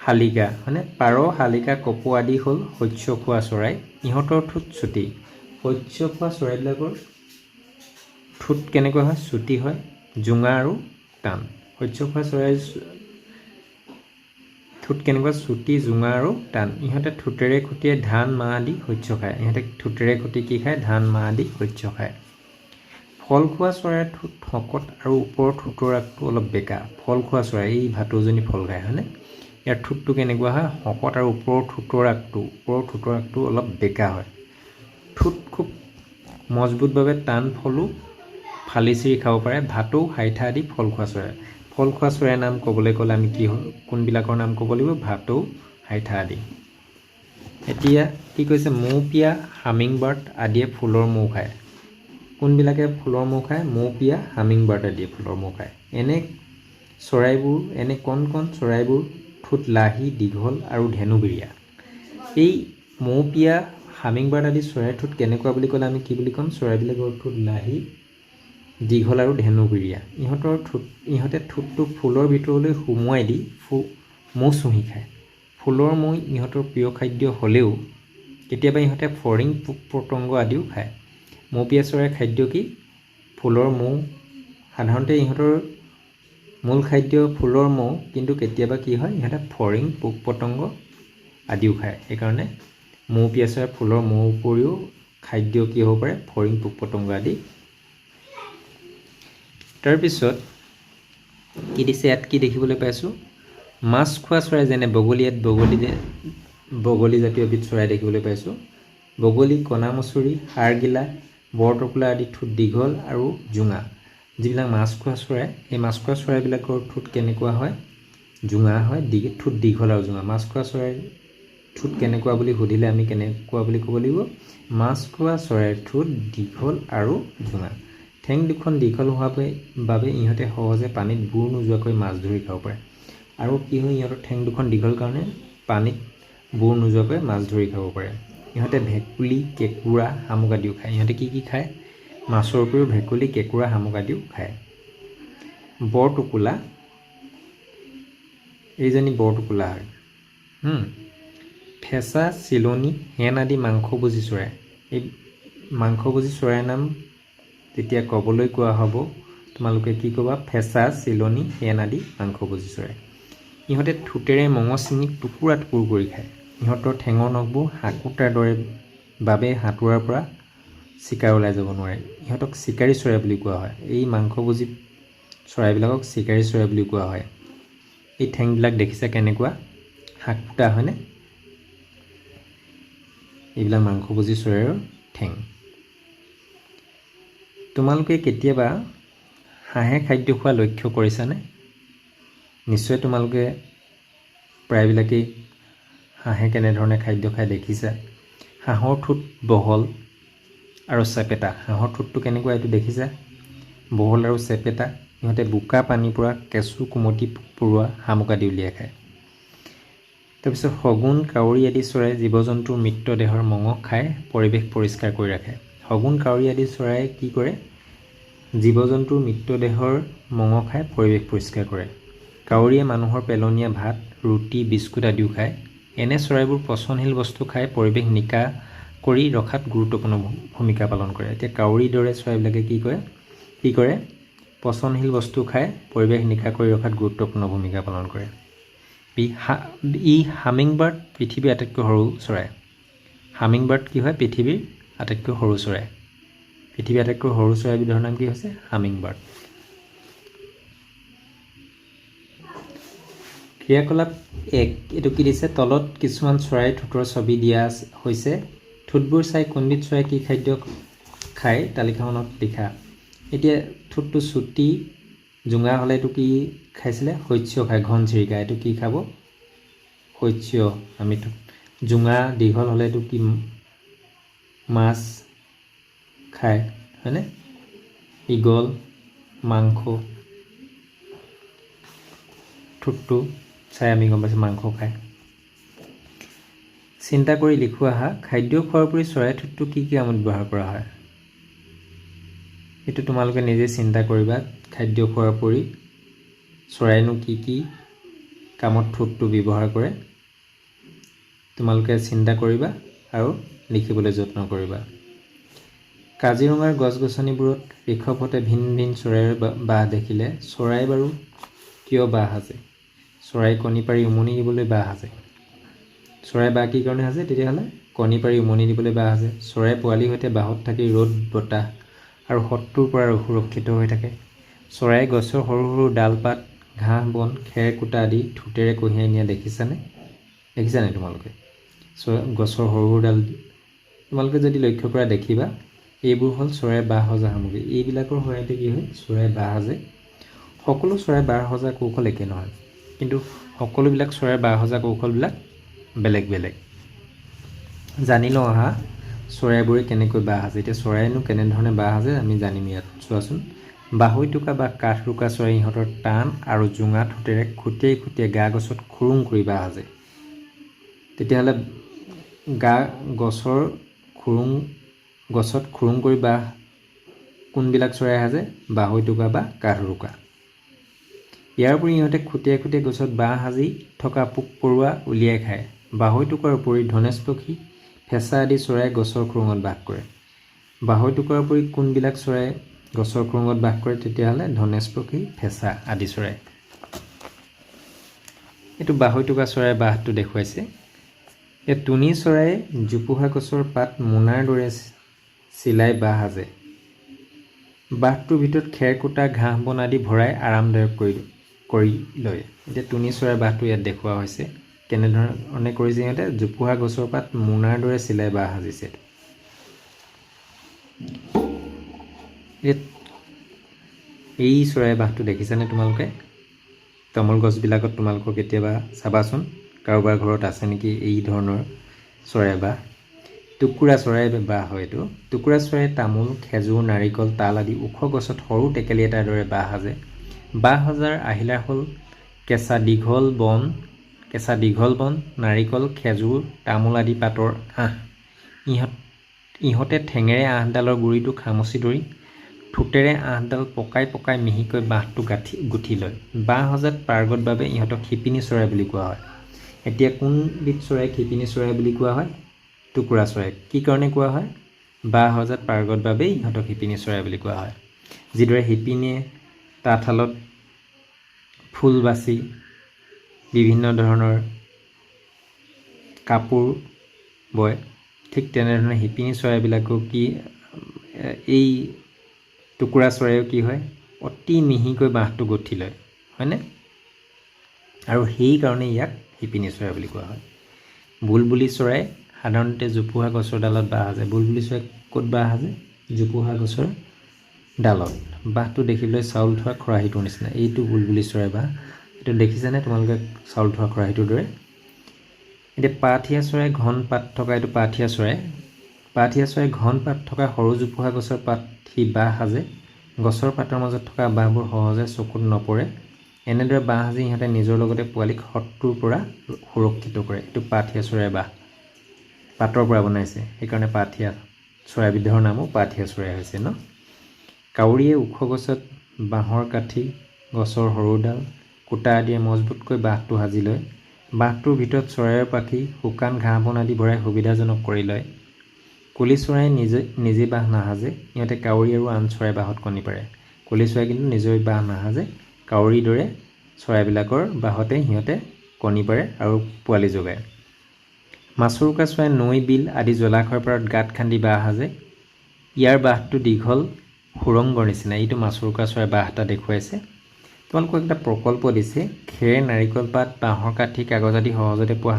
শালিকা, মানে পাৰ, শালিকা, কপৌ আদি হ'ল শস্য খোৱা চৰাই। ইহঁতৰ ঠোঁট চুটি। শস্য খোৱা চৰাইবিলাকৰ ঠোঁট কেনেকুৱা হয়, চুটি হয়, জোঙা আৰু টান। শস্য খোৱা চৰাইৰ ঠোঁট কেনেকুৱা, চুটি, জোঙা আৰু টান। ইহঁতে ঠোঁটেৰে খুটিয়ে ধান, মাহ আদি শস্য খায়। ইহঁতে ঠোঁটেৰে খুটি কি খায়, ধান, মাহ আদি শস্য খায়। ফল খোৱা চৰাইৰ ঠোঁট শকত আৰু ওপৰৰ ঠোঁটৰ আগটো অলপ বেকা। ফল খোৱা চৰাই, এই ভাটৌজনী ফল খায় হয়নে, ইয়াৰ ঠোঁটটো কেনেকুৱা হয়, শকত আৰু ওপৰৰ ঠোঁটৰ আগটো অলপ বেকা হয়। ঠোঁট খুব মজবুতভাৱে টান ফলো ফালি চিৰি খাব পাৰে। ভাটৌ, হাইঠা আদি ফল খোৱা চৰাই। ফল খোৱা চৰাইৰ নাম ক'বলৈ গ'লে আমি কোনবিলাকৰ নাম ক'ব লাগিব, ভাটৌ, হাইঠা আদি। এতিয়া কি কৈছে, মৌপিয়া, হামিংবাৰ্ড আদিয়ে ফুলৰ মৌ খায়। কোনবিলাকে ফুলৰ মৌ খায়, মৌপিয়া, হামিংবাৰ্ড আদিয়ে ফুলৰ মৌ খায়। এনে কণ কণ চৰাইবোৰ ঠোঁট লাহি, দীঘল আৰু ধেনুবিৰীয়া। এই মৌপিয়া, হামিংবাৰ্ড আদি চৰাইৰ ঠোঁট কেনেকুৱা বুলি ক'লে আমি কি বুলি ক'ম, চৰাইবিলাকৰ ঠোঁট লাহি, দীঘল আৰু ধেনুবিৰীয়া। ইহঁতে ঠোঁটটো ফুলৰ ভিতৰলৈ সুমুৱাই দি মৌ চুহি খায়। ফুলৰ মৌ ইহঁতৰ প্ৰিয় খাদ্য হ'লেও কেতিয়াবা ইহঁতে ফৰিং, পোক পতংগ আদিও খায়। মৌপিয়া চৰাইৰ খাদ্য কি, ফুলৰ মৌ। সাধাৰণতে ইহঁতৰ মূল খাদ্য ফুলৰ মৌ, কিন্তু কেতিয়াবা কি হয়, ইহঁতে ফৰিং, পোক পতংগ আদিও খায়। সেইকাৰণে মৌপিয়া চৰাইৰ ফুলৰ মৌৰ উপৰিও খাদ্য কি হ'ব পাৰে, ফৰিং, পোক পতংগ আদি। তাৰপিছত কি দিছে, ইয়াত কি দেখিবলৈ পাইছোঁ, মাছ খোৱা চৰাই যেনে বগলী, ইয়াত বগলী জাতীয় এবিধ চৰাই দেখিবলৈ পাইছোঁ। বগলী, কণামুচুৰি, হাড়গিলা, বৰটোকোলা আদি ঠোঁট দীঘল আৰু জোঙা। যিবিলাক মাছ খোৱা চৰাই, এই মাছ খোৱা চৰাইবিলাকৰ ঠোঁট কেনেকুৱা হয়, জোঙা হয়, ঠোঁট দীঘল আৰু জোঙা। মাছ খোৱা চৰাইৰ ঠোঁট কেনেকুৱা বুলি সুধিলে আমি কেনেকুৱা বুলি ক'ব লাগিব, মাছ খোৱা চৰাইৰ ঠোঁট দীঘল আৰু জোঙা। ঠেং দুখন দীঘল হোৱাৰ বাবে ইহঁতে সহজে পানীত বুৰ নোযোৱাকৈ মাছ ধৰি খাব পাৰে। আৰু কি হয়, ইহঁতৰ ঠেং দুখন দীঘল কাৰণে পানীত বুৰ নোযোৱাকৈ মাছ ধৰি খাব পাৰে। ইহঁতে ভেকুলী, কেঁকুৰা, শামুক আদিও খায়। ইহঁতে কি কি খায়, মাছৰ উপৰিও ভেকুলী, কেঁকুৰা, শামুক আদিও খায়। বৰটোকোলা, এইজনী বৰটোকোলা হয়। ফেঁচা, চিলনী, হেন আদি মাংসভোজী চৰাই। এই মাংসভোজী চৰাইৰ নাম যেতিয়া ক'বলৈ কোৱা হ'ব, তোমালোকে কি ক'বা, ফেঁচা, চিলনী, হেন আদি মাংসভোজী চৰাই। ইহঁতে ঠোঁটেৰে মঙহ ছিঙি টুকুৰা টুকুৰ কৰি খায়। ইহঁতৰ ঠেঙৰ নখবোৰ হাকোটাৰ দৰে বাবে হাতোৰাৰ পৰা চিকাৰ ওলাই যাব নোৱাৰে। ইহঁতক চিকাৰী চৰাই বুলি কোৱা হয়। এই মাংসভোজী চৰাইবিলাকক চিকাৰী চৰাই বুলি কোৱা হয়। এই ঠেংবিলাক দেখিছে কেনেকুৱা, হাকোটা হয়নে, এইবিলাক মাংসভোজী চৰাইৰ ঠেং। তোমালোকে কেতিয়াবা হাঁহে খাদ্য খোৱা লক্ষ্য কৰিছানে? নিশ্চয় তোমালোকে প্ৰায়বিলাকেই হাঁহে কেনেধৰণে খাদ্য খাই দেখিছা। হাঁহৰ ঠোঁট বহল আৰু চেপেটা। হাঁহৰ ঠোঁটটো কেনেকুৱা এইটো দেখিছা, বহল আৰু চেপেটা। ইহঁতে বোকা পানীৰ পৰা কেঁচু, কুমটি, পোক পৰুৱা, শামুক আদি উলিয়াই খায়। তাৰপিছত শগুন, কাউৰী আদি চৰাই জীৱ জন্তুৰ মৃতদেহৰ মঙহ খাই পৰিৱেশ পৰিষ্কাৰ কৰি ৰাখে। শগুন, কাউৰী আদি চৰাই কি কৰে, জীৱ জন্তুৰ মৃতদেহৰ মঙহ খাই পৰিৱেশ পৰিষ্কাৰ কৰে। কাউৰীয়ে মানুহৰ পেলনীয়া ভাত, ৰুটি, বিস্কুট আদিও খায়। এনে চৰাইবোৰ পচনশীল বস্তু খাই পৰিৱেশ নিকা কৰি ৰখাত গুৰুত্বপূৰ্ণ ভূমিকা পালন কৰে। এতিয়া কাউৰীৰ দৰে চৰাইবিলাকে কি কৰে, পচনশীল বস্তু খাই পৰিৱেশ নিকা কৰি ৰখাত গুৰুত্বপূৰ্ণ ভূমিকা পালন কৰে। হামিংবাৰ্ড পৃথিৱীৰ আটাইতকৈ সৰু চৰাই। হামিংবাৰ্ড কি হয়, পৃথিৱীৰ আটাইতকৈ সৰু চৰাই। পৃথিৱীৰ আটাইতকৈ সৰু চৰাইবিধৰ নাম কি হৈছে, হামিংবাৰ্ড। ক্ৰিয়াকলাপ 1, এইটো কি দিছে, তলত কিছুমান চৰাইৰ ঠোঁটৰ ছবি দিয়া হৈছে। ঠোঁটবোৰ চাই কোনবিধ চৰাই কি খাদ্য খায় তালিকাখনত লিখা। এতিয়া ঠোঁটটো চুটি জোঙা হ'লে এইটো কি খাইছিলে, শস্য খায়। ঘনচিৰিকা, এইটো কি খাব, শস্য। আমি জোঙা দীঘল হ'লে এইটো কি, মাছ খায় হয়নে, ঈগল, মাংস। ঠোঁটটো চাই আমি গম পাইছোঁ মাংস খায়। চিন্তা কৰি লিখোঁ আহা, খাদ্য খোৱাৰ উপৰি চৰাই ঠোঁটটো কি কি কামত ব্যৱহাৰ কৰা হয়? এইটো তোমালোকে নিজে চিন্তা কৰিবা। খাদ্য খোৱাৰ উপৰি চৰাইনো কি কি কামত ঠোঁটটো ব্যৱহাৰ কৰে তোমালোকে চিন্তা কৰিবা আৰু লিখিবলৈ যত্ন কৰিবা। কাজিৰঙাৰ গছ গছনিবোৰত ঋষভহঁতে ভিন ভিন চৰাইৰ বাহ দেখিলে চৰাই বাৰু কিয় বাহ সাজে? চৰাই কণী পাৰি উমনি দিবলৈ বাহ সাজে। চৰাই বাহ কি কাৰণে সাজে? তেতিয়াহ'লে কণী পাৰি উমনি দিবলৈ বাহ সাজে। চৰাই পোৱালিৰ সৈতে বাহত থাকি ৰ'দ বতাহ আৰু শত্ৰুৰ পৰা সুৰক্ষিত হৈ থাকে। চৰাই গছৰ সৰু সৰু ডাল পাত ঘাঁহ বন খেৰ কুটা আদি ঠোঁটেৰে কঢ়িয়াই নিয়া দেখিছানে তোমালোকে? গছৰ সৰু সৰু ডাল তোমালোকে যদি লক্ষ্য কৰা দেখিবা এইবোৰ হ'ল চৰাইৰ বাহ সজা সামগ্ৰী। এইবিলাকৰ সহায়তে কি হয়? চৰাই বাহ সাজে। সকলো চৰাই বাহ সজা কৌশল একে নহয়, কিন্তু সকলোবিলাক চৰাইৰ বাহ সজা কৌশলবিলাক বেলেগ বেলেগ। জানি লওঁ আহা চৰাইবোৰে কেনেকৈ বাহ সাজে। এতিয়া চৰাইনো কেনেধৰণে বাহ সাজে আমি জানিম ইয়াত। চোৱাচোন, বাঢ়ৈ টোকা বা কাঠ ৰোকা চৰাই ইহঁতৰ টান আৰু জোঙা ঠোঁটেৰে খুটিয়াই খুটিয়াই গা গছত খুৰুং কৰি বাহ সাজে। তেতিয়াহ'লে গছত খুৰুং কৰি বাহ কোনবিলাক চৰাই সাজে? বাঢ়ৈ টোকা বা কাঠ ৰোকা। ইয়াৰ উপৰি ইহঁতে খুটিয়াই খুটিয়াই গছত বাহ সাজি থকা পোক পৰুৱা উলিয়াই খায়। বাঢ়ৈ টোকাৰ উপৰি ধনেশ পক্ষী ফেঁচা আদি চৰাই গছৰ খুৰুঙত বাস কৰে। বাঢ়ৈ টোকাৰ উপৰি কোনবিলাক চৰাই গছৰ খুৰুঙত বাস কৰে? তেতিয়াহ'লে ধনেশ পক্ষী ফেঁচা আদি চৰাই। এইটো বাঢ়ৈ টোকা চৰাইৰ বাহটো দেখুৱাইছে। এই তুনি চৰাইয়ে জোপোহা গছৰ পাত মোনাৰ দৰে চিলাই বাহ সাজে। বাহটোৰ ভিতৰত খেৰ কুটা ঘাঁহ বন আদি ভৰাই আৰামদায়ক কৰি লয়। এতিয়া তুনি চৰাইৰ বাহটো ইয়াত দেখুওৱা হৈছে। কেনেধৰণে কৰিছে সিহঁতে? জোপোহা গছৰ পাত মোনাৰ দৰে চিলাই বাহ সাজিছে। এই চৰাইৰ বাহটো দেখিছানে তোমালোকে? তামোল গছবিলাকত তোমালোকৰ কেতিয়াবা চাবাচোন কাৰোবাৰ ঘৰত আছে নেকি এই ধৰণৰ চৰাইৰ বাহ। টুকুৰা চৰাইৰ বাহ হয় এইটো। টুকুৰা চৰাইয়ে তামোল খেজুৰ নাৰিকল তাল আদি ওখ গছত সৰু টেকেলি এটাৰ দৰে বাহ সাজে। বাহ সজাৰ আহিলা হ'ল কেঁচা দীঘল বন নাৰিকল খেজুৰ তামোল আদি পাতৰ আঁহ। ইহঁতে ঠেঙেৰে আঁহডালৰ গুৰিটো খামুচি ধৰি ঠোঁটেৰে আঁহডাল পকাই পকাই মিহিকৈ বাঁহটো গুঠি লয়। বাঁহ সজাত পাৰ্গত বাবে ইহঁতক শিপিনী চৰাই বুলি কোৱা হয়। এতিয়া কোনবিধ চৰাইক শিপিনী চৰাই বুলি কোৱা হয়? টুকুৰা চৰাইক। কি কাৰণে কোৱা হয়? বাঁহ সজাত পাৰ্গত বাবেই ইহঁতক শিপিনী চৰাই বুলি কোৱা হয়। যিদৰে শিপিনীয়ে তাঁতশালত ফুল বাচি বিভিন্ন ধৰণৰ কাপোৰ বয়, ঠিক তেনেধৰণে শিপিনী চৰাইবিলাকো এই টুকুৰা চৰাইও কি হয়? অতি মিহিকৈ বাঁহটো গুঠি লয়, হয়নে? আৰু সেইকাৰণে ইয়াক শিপিনী চৰাই বুলি কোৱা হয়। বুলবুলি চৰাই সাধাৰণতে জোপোহা গছৰ ডালত বাহ সাজে। বুলবুলি চৰাই ক'ত বাহ সাজে? জোপোহা গছৰ ডালত। বাহটো দেখিবলৈ চাউল থোৱা খৰাহীটোৰ নিচিনা। এইটো বুলবুলি চৰাই বাহ। এইটো দেখিছানে তোমালোকে চাউল থোৱা খৰাহীটোৰ দৰে? এতিয়া পাতহিয়া চৰাই ঘন পাত থকা এইটো পাতহিয়া চৰাই। পাতহিয়া চৰাই ঘন পাত থকা সৰু জোপোহা গছৰ পাত সি বাহ সাজে। গছৰ পাতৰ মাজত থকা বাঁহবোৰ সহজে চকুত নপৰে। এনেদৰে বাঁহ সাজি ইহঁতে নিজৰ লগতে পোৱালিক শত্ৰুৰ পৰা সুৰক্ষিত কৰে। এইটো পাতহিয়া চৰাইৰ বাহ। পাতৰ পৰা বনাইছে, সেইকাৰণে পাতহিয়া চৰাইবিধৰ নামো পাতহিয়া চৰাই হৈছে ন? কাউৰীয়ে ওখ গছত বাঁহৰ কাঠি গছৰ সৰু ডাল কুটা আদিয়ে মজবুতকৈ বাঁহটো সাজি লয়। বাঁহটোৰ ভিতৰত চৰাইৰ পাখি শুকান ঘাঁহ বন আদি ভৰাই সুবিধাজনক কৰি লয়। কুলি চৰাই নিজে বাঁহ নাসাজে। ইহঁতে কাউৰী আৰু আন চৰাইৰ বাঁহত কণী পাৰে। কুলি চৰাই কিন্তু নিজৰ বাঁহ নাসাজে। কাউৰীৰ দৰে চৰাইবিলাকৰ বাঁহতে সিহঁতে কণী পাৰে আৰু পোৱালি জগায়। মাছৰোকা চৰাই নৈ বিল আদি জলাশয়ৰ পাৰত গাঁত খান্দি বাঁহ সাজে। ইয়াৰ বাঁহটো দীঘল সুৰংগৰ নিচিনা। এইটো মাছৰোকা চৰাইৰ বাঁহ এটা দেখুৱাইছে। তোমালোকক এটা প্ৰকল্প দিছে। খেৰ নাৰিকল পাত বাঁহৰ কাঠি কাগজ আদি সহজতে পোৱা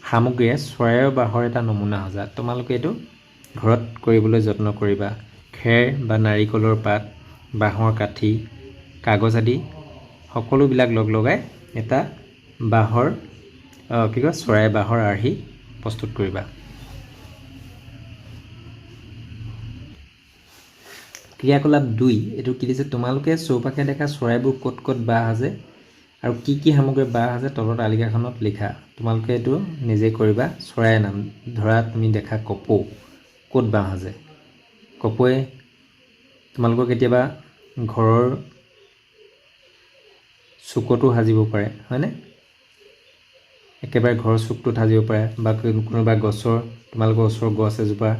সামগ্ৰীৰে চৰাইৰ বাঁহৰ এটা নমুনা সজা। তোমালোকে এইটো ঘৰত কৰিবলৈ যত্ন কৰিবা। খেৰ বা নাৰিকলৰ পাত বাঁহৰ কাঠি কাগজ আদি সকলোবিলাক লগাই এটা চৰাইৰ বাঁহৰ আৰ্হি প্ৰস্তুত কৰিবা। ক্ৰিয়াকলাপ 2 এইটো কি দিছে? তোমালোকে চৌপাশে দেখা চৰাইবোৰ ক'ত ক'ত বাহ সাজে আৰু কি কি সামগ্ৰী বাঁহ সাজে তলৰ তালিকাখনত লিখা। তোমালোকে এইটো নিজে কৰিবা। চৰাইৰ নাম ধৰা তুমি দেখা কপৌ, ক'ত বাঁহ সাজে? কপৌৱে তোমালোকৰ কেতিয়াবা ঘৰৰ চুকতো সাজিব পাৰে, হয়নে? একেবাৰে ঘৰৰ চুকটোত সাজিব পাৰে বা কোনোবা গছৰ, তোমালোকৰ ওচৰৰ গছ এজোপা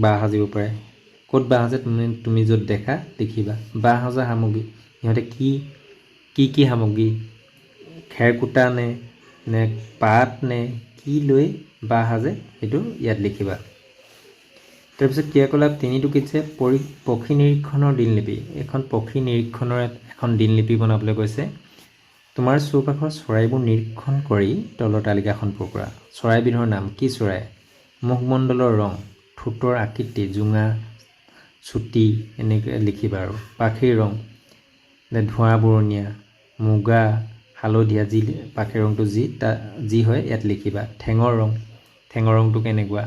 বাঁহ সাজিব পাৰে। ক'ত বাঁহ সাজে তুমি য'ত দেখা দেখিবা। বাঁহ সজা সামগ্ৰী সিহঁতে কি সামগ্ৰী, খেৰ কুটা নে পাত নে কি লৈ বাঁহ সাজে সেইটো ইয়াত লিখিবা। তাৰপিছত ক্ৰিয়াকলাপ 3টো কিছে পক্ষী নিৰীক্ষণৰ দিনলিপি। এখন পক্ষী নিৰীক্ষণৰ এখন দিনলিপি বনাবলৈ কৈছে। তোমাৰ চৌপাশৰ চৰাইবোৰ নিৰীক্ষণ কৰি তলৰ তালিকাখন পূৰ কৰা। চৰাইবিধৰ নাম, কি চৰাই, মুখমণ্ডলৰ ৰং, ঠোঁটৰ আকৃতি, জোঙা চুটি, এনেকৈ লিখিবা। আৰু পাখিৰ ৰং, ধোঁৱা বৰণীয়া, মুগা, হালধীয়া, যি পাখিৰ ৰংটো যি হয় ইয়াত লিখিবা। ঠেঙৰ ৰংটো কেনেকুৱা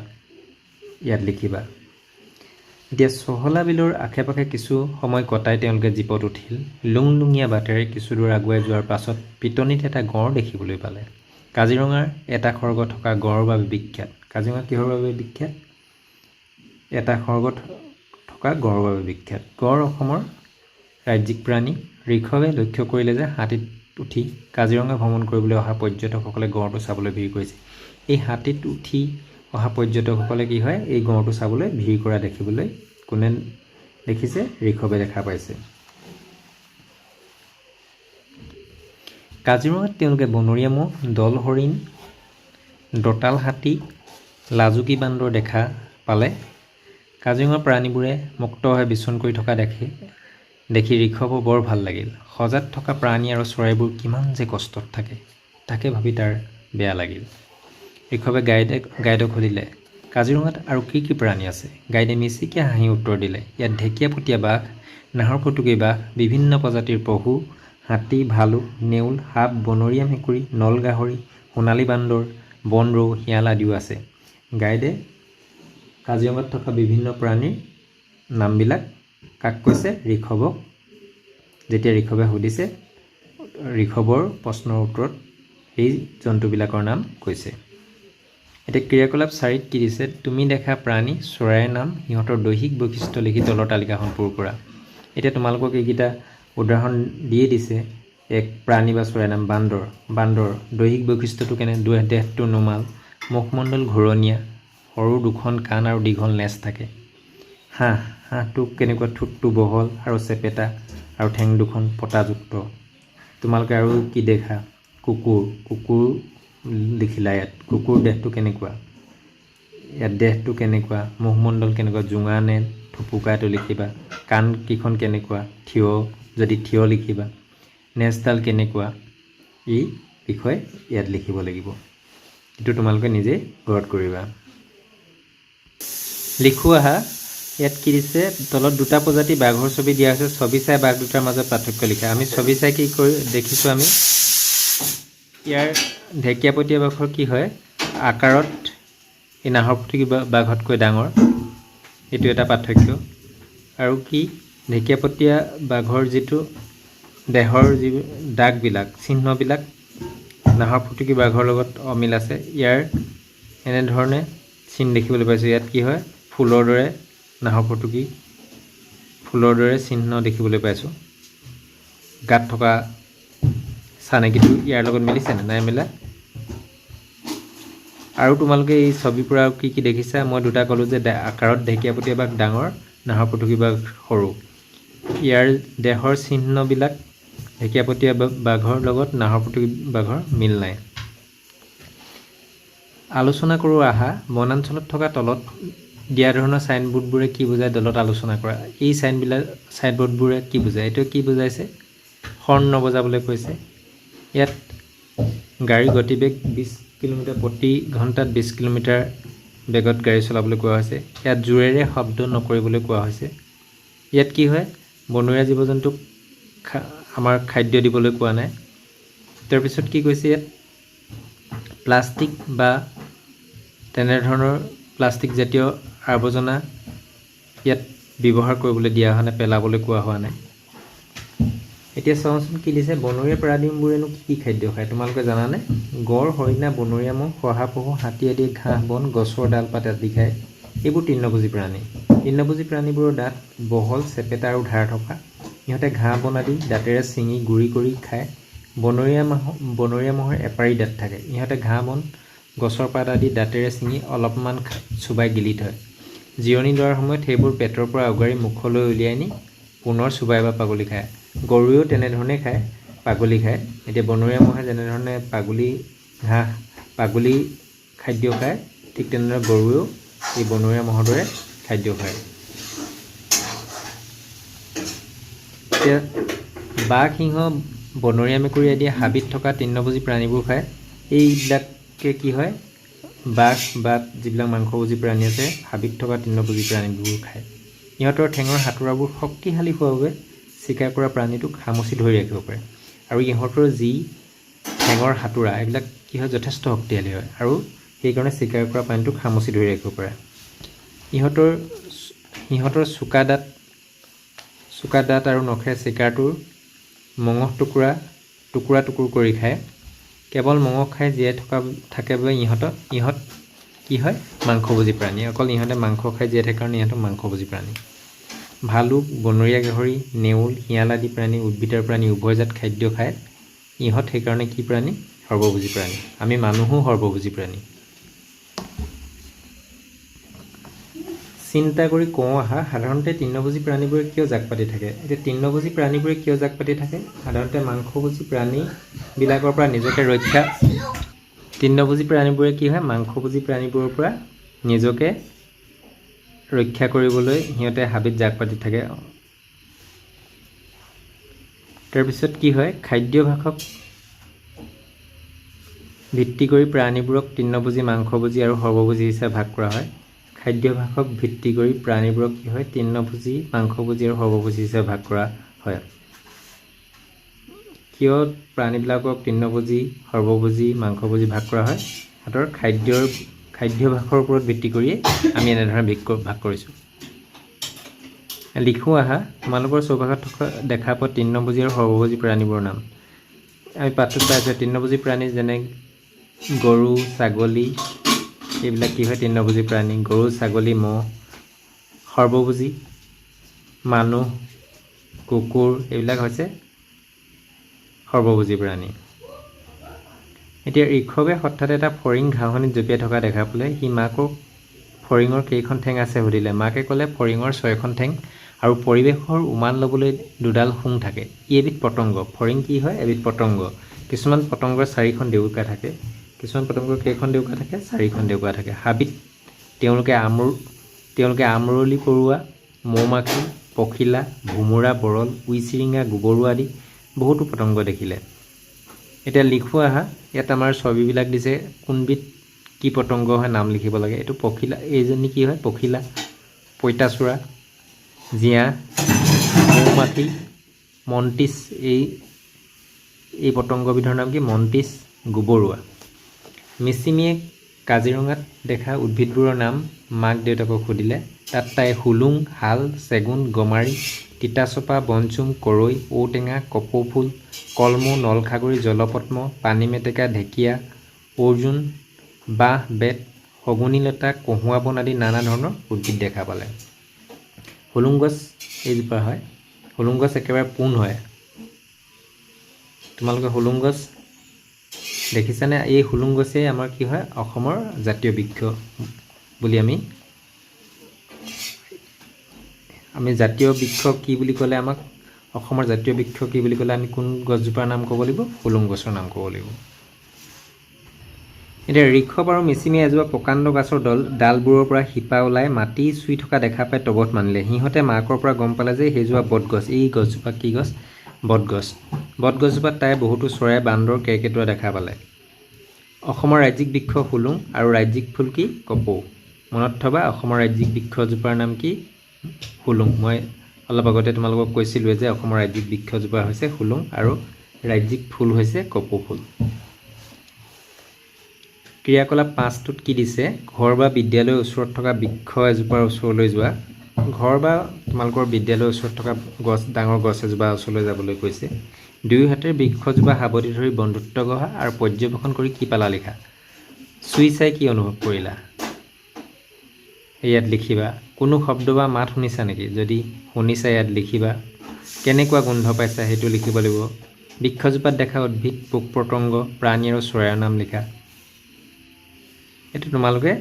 ইয়াত লিখিবা। এতিয়া চহলা বিলৰ আশে পাশে কিছু সময় কটাই তেওঁলোকে জীপত উঠিল। লুংলুঙীয়া বাটেৰে কিছু দূৰ আগুৱাই যোৱাৰ পাছত পিটনিত এটা গঁড় দেখিবলৈ পালে। কাজিৰঙাৰ এটা খৰ্গ থকা গঁড়ৰ বাবে বিখ্যাত। কাজিৰঙা কিহৰ বাবে বিখ্যাত? এটা খৰ্গ থকা গঁড়ৰ বাবে বিখ্যাত। গঁড় অসমৰ ৰাজ্যিক প্ৰাণী। ঋষভে লক্ষ্য কৰিলে যে হাতীত উঠি কাজিৰঙা ভ্ৰমণ কৰিবলৈ অহা পৰ্যটকসকলে গঁড়টো চাবলৈ ভিৰ কৰিছে। এই হাতীত উঠি অহা পৰ্যটকসকলে কি হয়, এই গঁড়টো চাবলৈ ভিৰ কৰা দেখিবলৈ কোনে দেখিছে? ঋষভে দেখা পাইছে। কাজিৰঙাত তেওঁলোকে বনৰীয়া ম'হ, দল হৰিণ, দঁতাল হাতী, লাজুকী বান্দৰ দেখা পালে। কাজিৰঙাৰ প্ৰাণীবোৰে মুক্তভাৱে বিচৰণ কৰি থকা দেখি ঋষভৰ বৰ ভাল লাগিল। সজাত থকা প্ৰাণী আৰু চৰাইবোৰ কিমান যে কষ্টত থাকে তাকে ভাবি তাৰ বেয়া লাগিল। ঋষভে গাইডক সুধিলে, কাজিৰঙাত আৰু কি কি প্ৰাণী আছে? গাইডে মিচিকিয়া হাঁহি উত্তৰ দিলে, ইয়াত ঢেকীয়াপতীয়া বাঘ, নাহৰফুটুকী বাঘ, বিভিন্ন প্ৰজাতিৰ পহু, হাতী, ভালুক, নেউল, সাপ, বনৰীয়া মেকুৰী, নল গাহৰি, সোণালী বান্দৰ, বনৰৌ, শিয়াল আদিও আছে। গাইডে কাজিৰঙাত থকা বিভিন্ন প্ৰাণীৰ নামবিলাক কাক কৈছে? ঋষভক। যেতিয়া ঋষভে সুধিছে, ঋষভৰ প্ৰশ্নৰ উত্তৰত এই জন্তুবিলাকৰ নাম কৈছে। এতিয়া ক্ৰিয়াকলাপ 4ত কি দিছে? তুমি দেখা প্ৰাণী, চৰাইৰ নাম, সিহঁতৰ দৈহিক বৈশিষ্ট্য লিখি তলৰ তালিকাখন পূৰ কৰা। এতিয়া তোমালোকক এইকেইটা উদাহৰণ দিয়ে দিছে। এক প্ৰাণী বা চৰাইৰ নাম, বান্দৰ, দৈহিক বৈশিষ্ট্যটো কেনে? দেহটো নোমাল, মুখমণ্ডল ঘূৰণীয়া, সৰু 2খন কাণ আৰু দীঘল নেজ থাকে। হাঁহটো কেনেকুৱা? ঠোঁটটো বহল আৰু চেপেটা আৰু ঠেং 2খন পতাযুক্ত। তোমালোকে আৰু কি দেখা? কুকুৰ লিখিলা ইয়াত। কুকুৰ দেহটো কেনেকুৱা? ইয়াত দেহটো কেনেকুৱা, মুখমণ্ডল কেনেকুৱা, জোঙা নে থুপুকা, এইটো লিখিবা। কাণ কেইখন কেনেকুৱা, যদি থিয় লিখিবা। নেজডাল কেনেকুৱা, এই বিষয়ে ইয়াত লিখিব লাগিব। এইটো তোমালোকে নিজে ঘৰত কৰিবা। লিখো আহা। ইয়াত কি দিছে? তলত 2টা প্ৰজাতি বাঘৰ ছবি দিয়া হৈছে। ছবি চাই বাঘ দুটাৰ মাজত পাৰ্থক্য লিখা। আমি ছবি চাই কি দেখিছোঁ? আমি ইয়াৰ ঢেকীয়াপতীয়া বাঘৰ কি হয়, আকাৰত এই নাহৰফুটুকী বাঘতকৈ ডাঙৰ, এইটো এটা পাৰ্থক্য। আৰু কি, ঢেকীয়াপতীয়া বাঘৰ যিটো দেহৰ যি দাগবিলাক, চিহ্নবিলাক নাহৰফুটুকী বাঘৰ লগত অমিল আছে। ইয়াৰ এনেধৰণে চিন দেখিবলৈ পাইছোঁ। ইয়াত কি হয়, ফুলৰ দৰে নাহৰফুটুকী ফুলৰ দৰে চিহ্ন দেখিবলৈ পাইছোঁ। গাত থকা চানেকিটো ইয়াৰ লগত মিলিছেনে? নাই মিলা। আৰু তোমালোকে এই ছবিৰ পৰা কি কি দেখিছা? মই 2টা ক'লোঁ যে আকাৰত ঢেকীয়াপতীয়া বাঘ ডাঙৰ, নাহৰফুটুকী বাঘ সৰু। ইয়াৰ দেহৰ চিহ্নবিলাক ঢেকীয়াপতীয়া বাঘৰ লগত নাহৰফুটুকী বাঘৰ মিল নাই। আলোচনা কৰোঁ আহা। বনাঞ্চলত থকা তলত দিয়া ধৰণৰ চাইনবোৰ্ডবোৰে কি বুজায়? দলত আলোচনা কৰা। এই চাইনবোৰ্ডবোৰে কি বুজায়? এইটো কি বুজাইছে? হৰ্ণ নবজাবলৈ কৈছে। ইয়াত গাড়ীৰ গতিবেগ 20 কিলোমিটাৰ প্ৰতি ঘণ্টাত 20 কিলোমিটাৰ বেগত গাড়ী চলাবলৈ কোৱা হৈছে। ইয়াত জোৰেৰে শব্দ নকৰিবলৈ কোৱা হৈছে। ইয়াত কি হয়, বনৰীয়া জীৱ জন্তুক আমাৰ খাদ্য দিবলৈ কোৱা নাই। তাৰপিছত কি কৈছে? ইয়াত প্লাষ্টিক বা তেনেধৰণৰ প্লাষ্টিক জাতীয় আৱৰ্জনা ইয়াত ব্যৱহাৰ কৰিবলৈ দিয়া হোৱা নাই, পেলাবলৈ কোৱা হোৱা নাই। এতিয়া চাওঁচোন কি দিছে, বনৰীয়া প্ৰাণীবোৰেনো কি খাদ্য খায় তোমালোকে জানানে? গড়, হৰিণা, বনৰীয়া ম'হ, শহাপহু, হাতী আদি ঘাঁহ বন, গছৰ ডাল পাত আদি খায়। এইবোৰ তৃণভোজী প্ৰাণী। তৃণভোজী প্ৰাণীবোৰৰ দাঁত বহল, চেপেটা আৰু ধাৰ থকা। ইহঁতে ঘাঁহ বন আদি দাঁতেৰে ছিঙি গুৰি কৰি খায়। বনৰীয়া ম'হৰ এপাৰি দাঁত থাকে। ইহঁতে ঘাঁহ বন, গছৰ পাত আদি দাঁতেৰে ছিঙি অলপমান চোবাই গিলি থয়। জিৰণি লোৱাৰ সময়ত সেইবোৰ পেটৰ পৰা উগাৰি মুখলৈ উলিয়াই নি পুনৰ চোবাই বা পাগলি খায়। গৰুৱেও তেনেধৰণে খায়, পাগলি খায়। এতিয়া বনৰীয়া ম'হে যেনেধৰণে পাগলি খাদ্য খায়, ঠিক তেনেদৰে গৰুৱেও এই বনৰীয়া ম'হৰ দৰে খাদ্য খায়। এতিয়া বাঘ, সিংহ, বনৰীয়া মেকুৰী আদি হাবিত থকা তৃণভোজী প্ৰাণীবোৰ খায়। এইবিলাকে কি হয়, বাঘ বা যিবিলাক মাংসভোজী প্ৰাণী আছে, হাবিত থকা তৃণভোজী প্ৰাণীবোৰ খায়। ইহঁতৰ ঠেঙৰ হাতোৰাবোৰ শক্তিশালী হোৱাৰ বাবে চিকাৰ কৰা প্ৰাণীটোক খামুচি ধৰি ৰাখিব পাৰে। আৰু ইহঁতৰ যি ঠেঙৰ হাতোৰা, এইবিলাক কি হয়, যথেষ্ট শক্তিশালী হয় আৰু সেইকাৰণে চিকাৰ কৰা প্ৰাণীটোক খামুচি ধৰি ৰাখিব পাৰে। সিহঁতৰ চোকা দাঁত আৰু নখে চিকাৰটোৰ মঙহ টুকুৰা কৰি খায়। কেৱল মঙহ খাই জীয়াই থাকে বাবে ইহঁত কি হয়, মাংসভোজী প্ৰাণী। অকল ইহঁতে মাংস খাই জীয়াই থাকে কাৰণে ইহঁতক মাংসভোজী প্ৰাণী। ভালুক, বনৰীয়া গাহৰি, নেউল, শিয়াল আদি প্ৰাণী উদ্ভিদৰ প্ৰাণী উভয়জাত খাদ্য খায়। ইহঁত সেইকাৰণে কি প্ৰাণী, সৰ্বভোজী প্ৰাণী। আমি মানুহো সৰ্বভোজী প্ৰাণী। চিন্তা কৰি কওঁ আহা, সাধাৰণতে তৃণভোজী প্ৰাণীবোৰে কিয় জাক পাতি থাকে? এতিয়া তৃণভোজী প্ৰাণীবোৰে কিয় জাক পাতি থাকে? সাধাৰণতে মাংসভোজী প্ৰাণীবিলাকৰ পৰা নিজকে তৃণভোজী প্ৰাণীবোৰে কি হয়, মাংসভোজী প্ৰাণীবোৰৰ পৰা নিজকে ৰক্ষা কৰিবলৈ সিহঁতে হাবিত জাক পাতি থাকে। তাৰপিছত কি হয়, খাদ্যাভ্যাসক ভিত্তি কৰি প্ৰাণীবোৰক তৃণভোজী, মাংসভোজী আৰু সৰ্বভোজী হিচাপে ভাগ কৰা হয়। খাদ্যাভ্যাসক ভিত্তি কৰি প্ৰাণীবোৰক কি হয়, তৃণভোজী, মাংসভোজী আৰু সৰ্বভোজী হিচাপে ভাগ কৰা হয়। কিয় প্ৰাণীবিলাকক তৃণভোজী, সৰ্বভোজী, মাংসভোজী ভাগ কৰা হয়? সিহঁতৰ খাদ্যাভ্যাসৰ ওপৰত ভিত্তি কৰিয়ে আমি এনেধৰণে ভাগ কৰিছোঁ। লিখোঁ আহা, তোমালোকৰ চৌপাশত দেখা পোৱা তৃণভোজী আৰু সৰ্বভোজী প্ৰাণীবোৰৰ নাম। আমি পাঠটোত পাইছোঁ তৃণভোজী প্ৰাণী যেনে গৰু, ছাগলী, এইবিলাক কি হয়, তৃণভোজী প্ৰাণী। গৰু, ছাগলী, ম'হ। সৰ্বভোজী মানুহ, কুকুৰ, এইবিলাক হৈছে সৰ্বভোজী প্ৰাণী। এতিয়া ঋষভে হঠাৎ এটা ফৰিং ঘাঁহনিত জঁপিয়াই থকা দেখা পালে সি মাকক ফৰিঙৰ কেইখন ঠেং আছে সুধিলে। মাকে ক'লে ফৰিঙৰ 6খন ঠেং আৰু পৰিৱেশৰ উমান ল'বলৈ 2ডাল শুং থাকে। ই এবিধ পতংগ। ফৰিং কি হয়, এবিধ পতংগ। কিছুমান পতংগৰ 4খন ডেউকা থাকে। কিছুমান পতংগৰ কেইখন ডেউকা থাকে, 4খন ডেউকা থাকে। হাবিত তেওঁলোকে আমৰলি পৰুৱা, মৌমাখি, পখিলা, ভোমোৰা, বৰল, উইচিৰিঙা, গোবৰো আদি বহুতো পতংগ দেখিলে। এতিয়া লিখোঁ আহা, ইয়াত আমাৰ ছবিবিলাক দিছে, কোনবিধ কি পতংগ হয় নাম লিখিব লাগে। এইটো পখিলা, এইজনী কি হয়, পখিলা। পঁইতাচোৰা, জিয়া, মৌমাখি, মণ্টিছ, এই পতংগবিধৰ নাম কি, মণ্টিছ গোবৰুৱা। মিচিমিয়ে কাজিৰঙাত দেখা উদ্ভিদবোৰৰ নাম মাক দেউতাকক সুধিলে। তাত তাই হুলুং, শাল, চেগুন, গমাৰি, তিতাচপা, বনচুম, কৰৈ, ঔটেঙা, কপৌফুল, কলমৌ, নলখাগৰি, জলপদ্ম, পানী মেটেকা, ঢেকীয়া, অৰ্জুন, বাঁহ, বেত, শগুনী লতা, কহুৱা বন আদি নানা ধৰণৰ উদ্ভিদ দেখা পালে। হুলুং গছ এইজোপা হয়। হুলুং গছ একেবাৰে পোন হয়। তোমালোকে হুলুং গছ দেখিছানে? এই হুলুং গছেই আমাৰ কি হয়, অসমৰ জাতীয় বৃক্ষ বুলি আমি জাতীয় বৃক্ষ কি বুলি ক'লে, অসমৰ জাতীয় বৃক্ষ কি বুলি ক'লে আমি কোন গছজোপাৰ নাম ক'ব লাগিব? হুলুং গছৰ নাম ক'ব লাগিব। এতিয়া ঋষভ আৰু মিচিমিয়ে এজোপা প্ৰকাণ্ড গছৰ ডালবোৰৰ পৰা শিপা ওলাই মাটি চুই থকা দেখা পাই তবত মানিলে। সিহঁতে মাকৰ পৰা গম পালে যে সেইজোপা বটগছ। এই গছজোপা কি গছ? বটগছ। বটগছজোপাত তাই বহুতো চৰাই, বান্দৰ, কেৰ্কেটুৱা দেখা পালে। অসমৰ ৰাজ্যিক বৃক্ষ হুলুং আৰু ৰাজ্যিক ফুল কি? কপৌ। মনত থবা, অসমৰ ৰাজ্যিক বৃক্ষজোপাৰ নাম কি? হুলুং। মই অলপ আগতে তোমালোকক কৈছিলোঁৱে যে অসমৰ ৰাজ্যিক বৃক্ষজোপা হৈছে হুলুং আৰু ৰাজ্যিক ফুল হৈছে কপৌ ফুল। ক্ৰিয়াকলাপ 5টোত কি দিছে? ঘৰ বা বিদ্যালয়ৰ ওচৰত থকা বৃক্ষ এজোপাৰ ওচৰলৈ যোৱা। ঘৰ বা তোমালোকৰ বিদ্যালয়ৰ ওচৰত থকা গছ ডাঙৰ গছ এজোপা ওচৰলৈ যাবলৈ কৈছে। দুয়ো হাতেৰে বৃক্ষজোপা সাৱটি ধৰি বন্ধুত্ব গঢ়া আৰু পৰ্যবেক্ষণ কৰি কি পালা লিখা। চুই চাই কি অনুভৱ কৰিলা ইয়াত লিখিবা। কোনো শব্দ বা মাত শুনিছা নেকি? যদি শুনিছা ইয়াত লিখিবা। কেনেকুৱা গোন্ধ পাইছা সেইটো লিখিব লাগিব। বৃক্ষজোপাত দেখা উদ্ভিদ, পোক পতংগ, প্ৰাণী আৰু চৰাইৰ নাম লিখা। এইটো তোমালোকে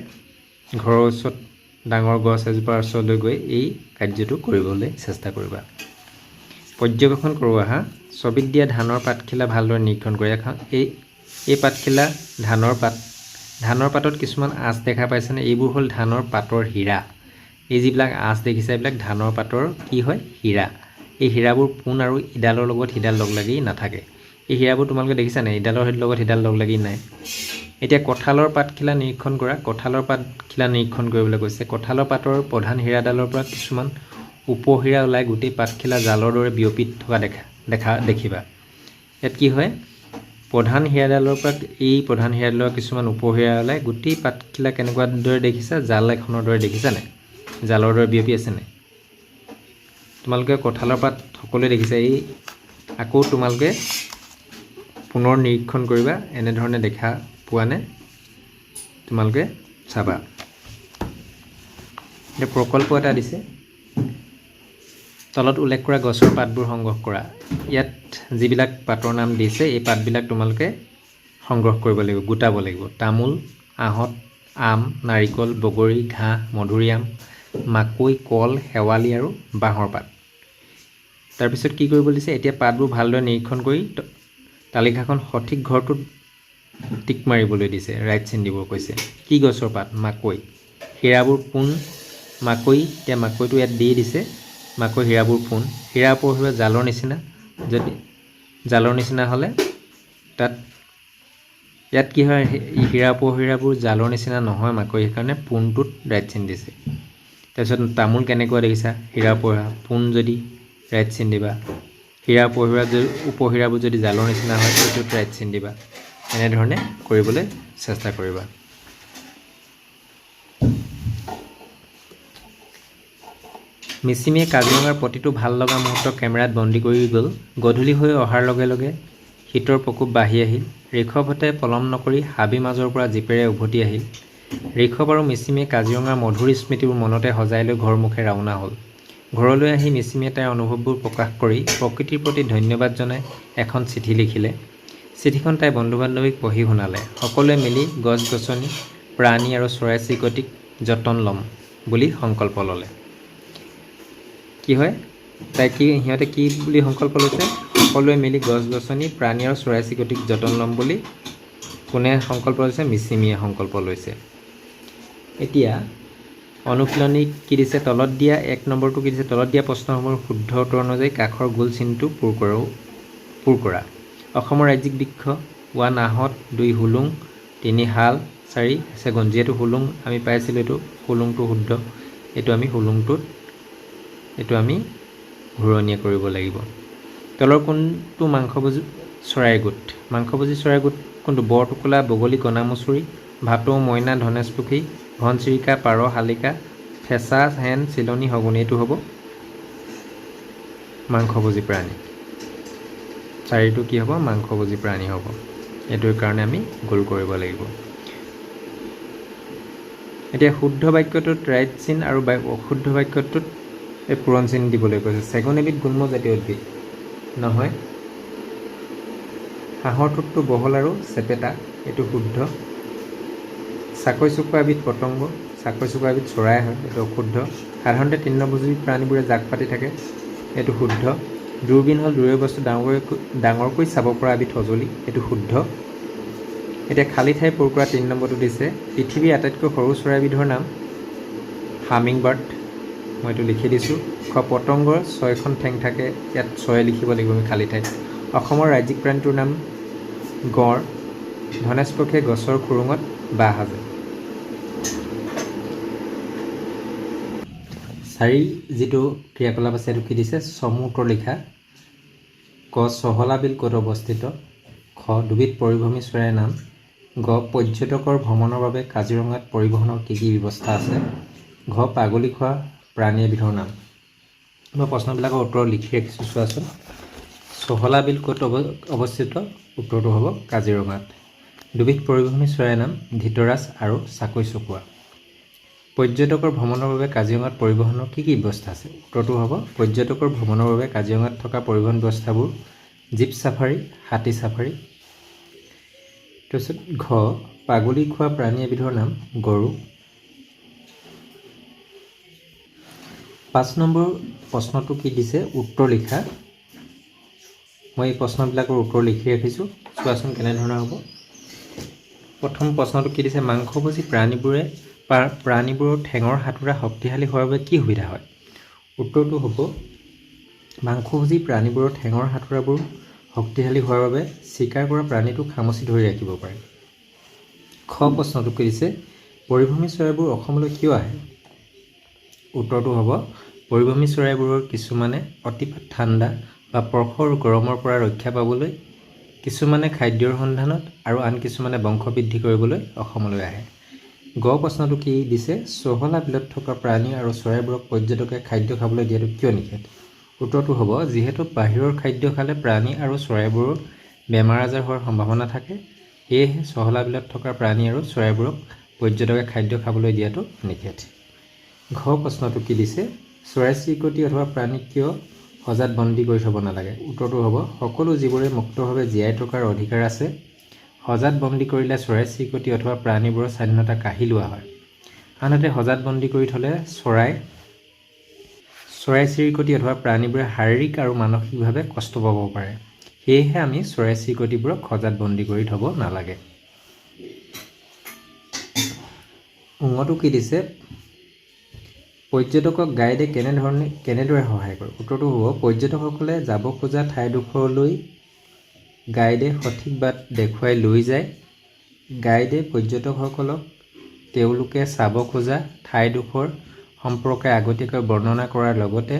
ঘৰৰ ওচৰত ডাঙৰ গছ এজোপাৰ ওচৰলৈ গৈ এই কাৰ্যটো কৰিবলৈ চেষ্টা কৰিবা। পৰ্যবেক্ষণ কৰোঁ আহা। ছবিত দিয়া ধানৰ পাতখিলা ভালদৰে নিৰীক্ষণ কৰি ৰাখা। এই পাতখিলা ধানৰ পাতত কিছুমান আঁচ দেখা পাইছেনে? এইবোৰ হ'ল ধানৰ পাতৰ হীৰা। এই যিবিলাক আঁচ দেখিছে এইবিলাক ধানৰ পাতৰ কি হয়? হীৰা। এই হীৰাবোৰ পোন আৰু ইডালৰ লগত সিডাল লগ লাগি নাথাকে। এই হীৰাবোৰ তোমালোকে দেখিছা নাই? ইডালৰ লগত সিডাল লগ লাগি নাই। এতিয়া কঁঠালৰ পাতখিলা নিৰীক্ষণ কৰা। কঁঠালৰ পাতখিলা নিৰীক্ষণ কৰিবলৈ কৈছে। কঁঠালৰ পাতৰ প্ৰধান হীৰাডালৰ পৰা কিছুমান উপহীৰা ওলাই গোটেই পাতখিলা জালৰ দৰে বিয়পি থকা দেখিবা। ইয়াত কি হয়? প্ৰধান হীৰাডালৰ পৰা প্ৰধান হীৰাডালৰ কিছুমান উপহীৰা ওলাই গোটেই পাতখিলা কেনেকুৱা দৰে দেখিছা? জাল এখনৰ দৰে দেখিছা নাই? জালৰ দৰে বিয়পি আছে নাই? তোমালোকে কঁঠালৰ পাত সকলোৱে দেখিছা। আকৌ তোমালোকে পুনৰ নিৰীক্ষণ কৰিবা এনেধৰণে দেখা পোৱানে? তোমালোকে চাবা। এতিয়া প্ৰকল্প এটা দিছে। তলত উল্লেখ কৰা গছৰ পাতবোৰ সংগ্ৰহ কৰা। ইয়াত যিবিলাক পাতৰ নাম দিছে এই পাতবিলাক তোমালোকে সংগ্ৰহ কৰিব লাগিব, গোটাব লাগিব। তামোল, আহঁত, আম, নাৰিকল, বগৰী, ঘাঁহ, মধুৰিআম, মাকৈ, কল, শেৱালি আৰু বাঁহৰ পাত। তাৰপিছত কি কৰিব দিছে? এতিয়া পাতবোৰ ভালদৰে নিৰীক্ষণ কৰি তালিকাখন সঠিক ঘৰটোত টিক মাৰিবলৈ দিছে, ৰাইট চিন দিব কৈছে। কি গছৰ পাত? মাকৈ। হীৰাবোৰ পোন মাকৈ। এতিয়া মাকৈটো ইয়াত দি দিছে। মাকৈ হীৰাবোৰ পোন। হীৰা উপহীৰা জালৰ নিচিনা। যদি জালৰ নিচিনা হ'লে তাত ইয়াত কি হয়? হীৰা উপহীৰাবোৰ জালৰ নিচিনা নহয় মাকৈ, সেইকাৰণে পোনটোত ৰাইট চিন দিছে। তাৰপিছত তামোল কেনেকুৱা দেখিছা? হীৰা উপহীৰা পোন যদি ৰাইট চিন দিবা। হীৰা উপহীৰাবোৰ যদি জালৰ নিচিনা হয় সেইটোত ৰাইট চিন দিবা। এনেধৰণে কৰিবলৈ চেষ্টা কৰিবা। মিচিমিয়ে কাজিৰঙাৰ প্ৰতিটো ভাল লগা মুহূৰ্ত কেমেৰাত বন্দী কৰি গ'ল। গধূলি হৈ অহাৰ লগে লগে শীতৰ প্ৰকোপ বাঢ়ি আহিল। ঋষভহঁতে পলম নকৰি হাবি মাজৰ পৰা জীপেৰে উভতি আহিল। ঋষভ আৰু মিচিমিয়ে কাজিৰঙাৰ মধুৰ স্মৃতিবোৰ মনতে সজাই লৈ ঘৰমুখে ৰাওনা হ'ল। ঘৰলৈ আহি মিচিমিয়ে তাইৰ অনুভৱবোৰ প্ৰকাশ কৰি প্ৰকৃতিৰ প্ৰতি ধন্যবাদ জনাই এখন চিঠি লিখিলে। চিঠিখন তাই বন্ধু বান্ধৱীক পঢ়ি শুনালে। সকলোৱে মিলি গছ গছনি, প্ৰাণী আৰু চৰাই চিৰিকটিক যতন ল'ম বুলি সংকল্প ল'লে। কি হয়? সিহঁতে কি বুলি সংকল্প লৈছে? সকলোৱে মিলি গছ গছনি, প্ৰাণী আৰু চৰাই চিৰিকটিক যতন ল'ম বুলি কোনে সংকল্প লৈছে? মিচিমিয়ে সংকল্প লৈছে। এতিয়া অনুশীলনী কি দিছে? তলত দিয়া 1 নম্বৰটো কি দিছে? তলত দিয়া প্ৰশ্নসমূহৰ শুদ্ধ উত্তৰ অনুযায়ী কাষৰ গোল চিনটো পূৰ কৰা। অসমৰ ৰাজ্যিক বৃক্ষ 1 আহঁত, 2 হুলুং, 3 শাল, 4 চেগুন। যিহেতু হুলুং আমি পাইছিলোঁ, এইটো হুলুংটো শুদ্ধ। এইটো আমি ঘূৰণীয়া কৰিব লাগিব। তলৰ কোনটো মাংসভোজী চৰাইৰ গোট? মাংসভোজী চৰাইৰ গোট কোনটো? বৰটোকোলা, বগলী, কণামুচুৰি, ভাটৌ, মইনা, ধনেশ পক্ষী, ঘনচিৰিকা, পাৰ, শালিকা, ফেঁচা, হেন, চিলনী, শগুনী। এইটো হ'ব মাংসভোজী প্ৰাণী। 4টো কি হ'ব? মাংসভোজী প্ৰাণী হ'ব। এইটোৰ কাৰণে আমি গোল কৰিব লাগিব। এতিয়া শুদ্ধ বাক্যটোত ৰাইট চিন আৰু অশুদ্ধ বাক্যটোত পূৰণ চিন দিবলৈ কৈছে। চেগুন এবিধ গুল্ম জাতীয় উদ্ভিদ নহয়। হাঁহৰ ঠোঁটটো বহল আৰু চেপেটা। এইটো শুদ্ধ। চাকৈ চোকোৱা এবিধ পতংগ। চাকৈ চোকোৱা এবিধ চৰাই হয়। এইটো অশুদ্ধ। সাধাৰণতে তৃণভোজী প্ৰাণীবোৰে জাক পাতি থাকে। এইটো শুদ্ধ। দূৰবীণ হ'ল দূৰৈৰ বস্তু ডাঙৰকৈ চাব পৰা এবিধ সঁজুলি। এইটো শুদ্ধ। এতিয়া খালী ঠাই পূৰ কৰা 3 নম্বৰটো দিছে। পৃথিৱীৰ আটাইতকৈ সৰু চৰাইবিধৰ নাম? Humming bird. মই এইটো লিখি দিছোঁ। পতংগৰ 6খন ঠেং থাকে। ইয়াত 6 লিখিব লাগিব আমি খালী ঠাইত। অসমৰ ৰাজ্যিক প্ৰাণীটোৰ নাম? গঁড়। ধনেশ পক্ষীয়ে গছৰ খুৰুঙত বাঁহ সাজে। 4 যিটো ক্ৰিয়াকলাপ আছে সেইটো কি দিছে? চমু উত্তৰ লিখা। ক চহলা বিল ক'ত অৱস্থিত? খ দুবিধ পৰিভ্ৰমী চৰাইৰ নাম? গ পৰ্যটকৰ ভ্ৰমণৰ বাবে কাজিৰঙাত পৰিবহণৰ কি কি ব্যৱস্থা আছে? ঘ প্ৰাণী এবিধৰ নাম। মই প্ৰশ্নবিলাকৰ উত্তৰ লিখি ৰাখিছোঁ, চোৱাচোন। চহলা বিল ক'ত অৱস্থিত? উত্তৰটো হ'ব কাজিৰঙাত। দুবিধ পৰিভ্ৰমী চৰাইৰ নাম ধৃতৰাজ আৰু চাকৈ চকোৱা। পৰ্যটকৰ ভ্ৰমণৰ বাবে কাজিৰঙাত পৰিবহণৰ কি ব্যৱস্থা আছে? উত্তৰটো হ'ব পৰ্যটকৰ ভ্ৰমণৰ বাবে কাজিৰঙাত থকা পৰিবহণ ব্যৱস্থাবোৰ জীপ চাফাৰী, হাতী চাফাৰী। তাৰপিছত ঘ পাগলী খোৱা প্ৰাণী এবিধৰ নাম গৰু। 5 নম্বৰ প্ৰশ্নটো কি দিছে? উত্তৰ লিখা। মই এই প্ৰশ্নবিলাকৰ উত্তৰ লিখি ৰাখিছোঁ, চোৱাচোন কেনেধৰণৰ হ'ব। প্ৰথম প্ৰশ্নটো কি দিছে? মাংসভোজী প্ৰাণীবোৰৰ ঠেঙৰ হাতোৰা শক্তিশালী হোৱাৰ বাবে কি সুবিধা হয়? উত্তৰটো হ'ব মাংসভোজী প্ৰাণীবোৰৰ ঠেঙৰ হাতোৰাবোৰ শক্তিশালী হোৱাৰ বাবে চিকাৰ কৰা প্ৰাণীটোক খামুচি ধৰি ৰাখিব পাৰে। খ প্ৰশ্নটো কি দিছে? পৰিভ্ৰমী চৰাইবোৰ অসমলৈ কিয় আহে? উত্তৰটো হ'ব পৰিভ্ৰমী চৰাইবোৰৰ কিছুমানে অতিপাত ঠাণ্ডা বা প্ৰখৰ গৰমৰ পৰা ৰক্ষা পাবলৈ, কিছুমানে খাদ্যৰ সন্ধানত আৰু আন কিছুমানে বংশ বৃদ্ধি কৰিবলৈ অসমলৈ আহে। গ প্ৰশ্নটো কি দিছে? চহলা বিলত থকা প্ৰাণী আৰু চৰাইবোৰক পৰ্যটকে খাদ্য খাবলৈ দিয়াটো কিয় নিষেধ? উত্তৰটো হ'ব যিহেতু বাহিৰৰ খাদ্য খালে প্ৰাণী আৰু চৰাইবোৰৰ বেমাৰ আজাৰ হোৱাৰ সম্ভাৱনা থাকে, সেয়েহে চহলা বিলত থকা প্ৰাণী আৰু চৰাইবোৰক পৰ্যটকে খাদ্য খাবলৈ দিয়াটো নিষেধ। ঘ প্ৰশ্নটো কি দিছে? চৰাই চিৰিকটি অথবা প্ৰাণীক কিয় সজাত বন্দী কৰি থ'ব নালাগে? উত্তৰটো হ'ব সকলো জীৱৰে মুক্তভাৱে জীয়াই থকাৰ অধিকাৰ আছে। সজাত বন্দী কৰিলে চৰাই চিৰিকটি অথবা প্ৰাণীবোৰৰ স্বাধীনতা কাঢ়ি লোৱা হয়। আনহাতে সজাত বন্দী কৰি থ'লে চৰাই চিৰিকটি অথবা প্ৰাণীবোৰে শাৰীৰিক আৰু মানসিকভাৱে কষ্ট পাব পাৰে। সেয়েহে আমি চৰাই চিৰিকটিবোৰক সজাত বন্দী কৰি থ'ব নালাগে। ঙটো কি দিছে? পৰ্যটকক গাইডে কেনেদৰে সহায় কৰে? উত্তৰটো হ'ব পৰ্যটকসকলে যাব খোজা ঠাইডোখৰলৈ গাইডে সঠিক বাট দেখুৱাই লৈ যায়। গাইডে পৰ্যটকসকলক তেওঁলোকে চাব খোজা ঠাইডোখৰ সম্পৰ্কে আগতীয়াকৈ বৰ্ণনা কৰাৰ লগতে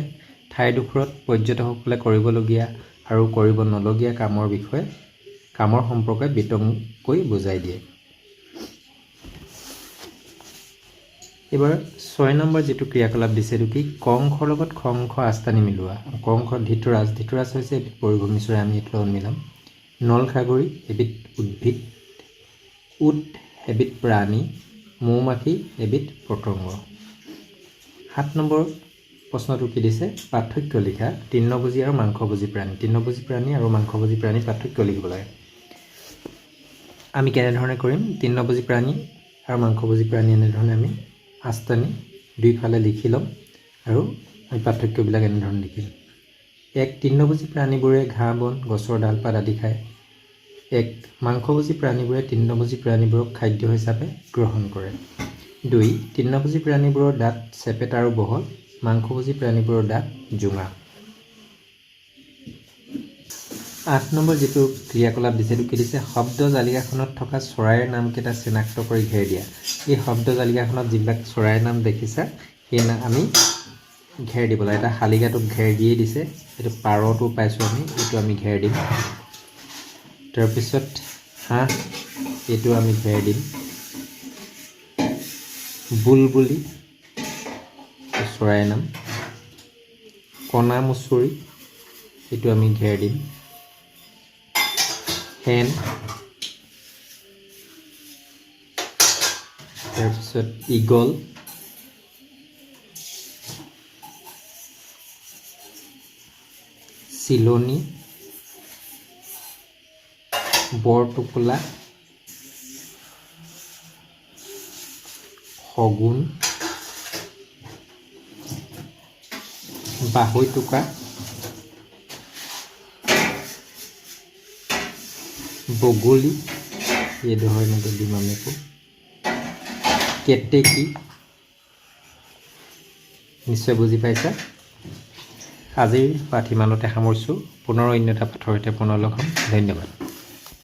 ঠাইডোখৰত পৰ্যটকসকলে কৰিবলগীয়া আৰু কৰিব নলগীয়া কামৰ সম্পৰ্কে বিতংকৈ বুজাই দিয়ে। এইবাৰ 6 নম্বৰ যিটো ক্ৰিয়াকলাপ দিছে এইটো কি? ক অংশৰ লগত খ অংশ আস্তানি মিলোৱা। ক অংশত ধৃতৰাজ হৈছে এবিধ পৰিভ্ৰমী চৰাই, আমি এইটো লগত মিলাম। নলখাগৰি এবিধ উট এবিধ প্ৰাণী, মৌমাখি এবিধ পতংগ। 7 নম্বৰ প্ৰশ্নটো কি দিছে? পাৰ্থক্য লিখা। তৃণভোজী আৰু মাংসভোজী প্ৰাণী। তৃণভোজী প্ৰাণী আৰু মাংসভোজী প্ৰাণী পাৰ্থক্য লিখিব লাগে। আমি কেনেধৰণে কৰিম? তৃণভোজী প্ৰাণী আৰু মাংসভোজী প্ৰাণী এনেধৰণে আমি আস্তানি দুইফালে লিখি ল'ম আৰু আমি পাৰ্থক্যবিলাক এনেধৰণে লিখিম। 1. তৃণভোজী প্ৰাণীবোৰে ঘাঁহ বন, গছৰ ডালপাত আদি খায়। 1. মাংসভোজী প্ৰাণীবোৰে তৃণভোজী প্ৰাণীবোৰক খাদ্য হিচাপে গ্ৰহণ কৰে। 2. তৃণভোজী প্ৰাণীবোৰৰ দাঁত চেপেটা আৰু বহল, মাংসভোজী প্ৰাণীবোৰৰ দাঁত জোঙা। 8 নম্বৰ যিটো ক্ৰিয়াকলাপ দিছে এইটো কি দিছে? শব্দ জালিকাখনত থকা চৰাইৰ নামকেইটা চিনাক্ত কৰি ঘেৰ দিয়া। এই শব্দ জালিকাখনত যিবিলাক চৰাইৰ নাম দেখিছা সেই আমি ঘেৰ দিব লাগে। এটা শালিকাটোক ঘেৰ দিয়ে দিছে, এইটো পাৰটো পাইছোঁ আমি, এইটো আমি ঘেৰ দিম। তাৰপিছত হাঁহ, এইটো আমি ঘেৰ দিম। বুলবুলি চৰাইৰ নাম। কণামুচৰি, এইটো আমি ঘেৰ দিম। হেন, তাৰপিছত ঈগল, চিলনী, বৰটোকোলা, শগুন, বাঢ়ৈটোকা, বগলী, এই ধৰণে দিম আমি আকৌ। কেতেকী, নিশ্চয় বুজি পাইছা। আজিৰ পাঠ ইমানতে সামৰিছোঁ। পুনৰ অন্য এটা পাঠৰ সৈতে পুনৰ লগ হ'ম। ধন্যবাদ।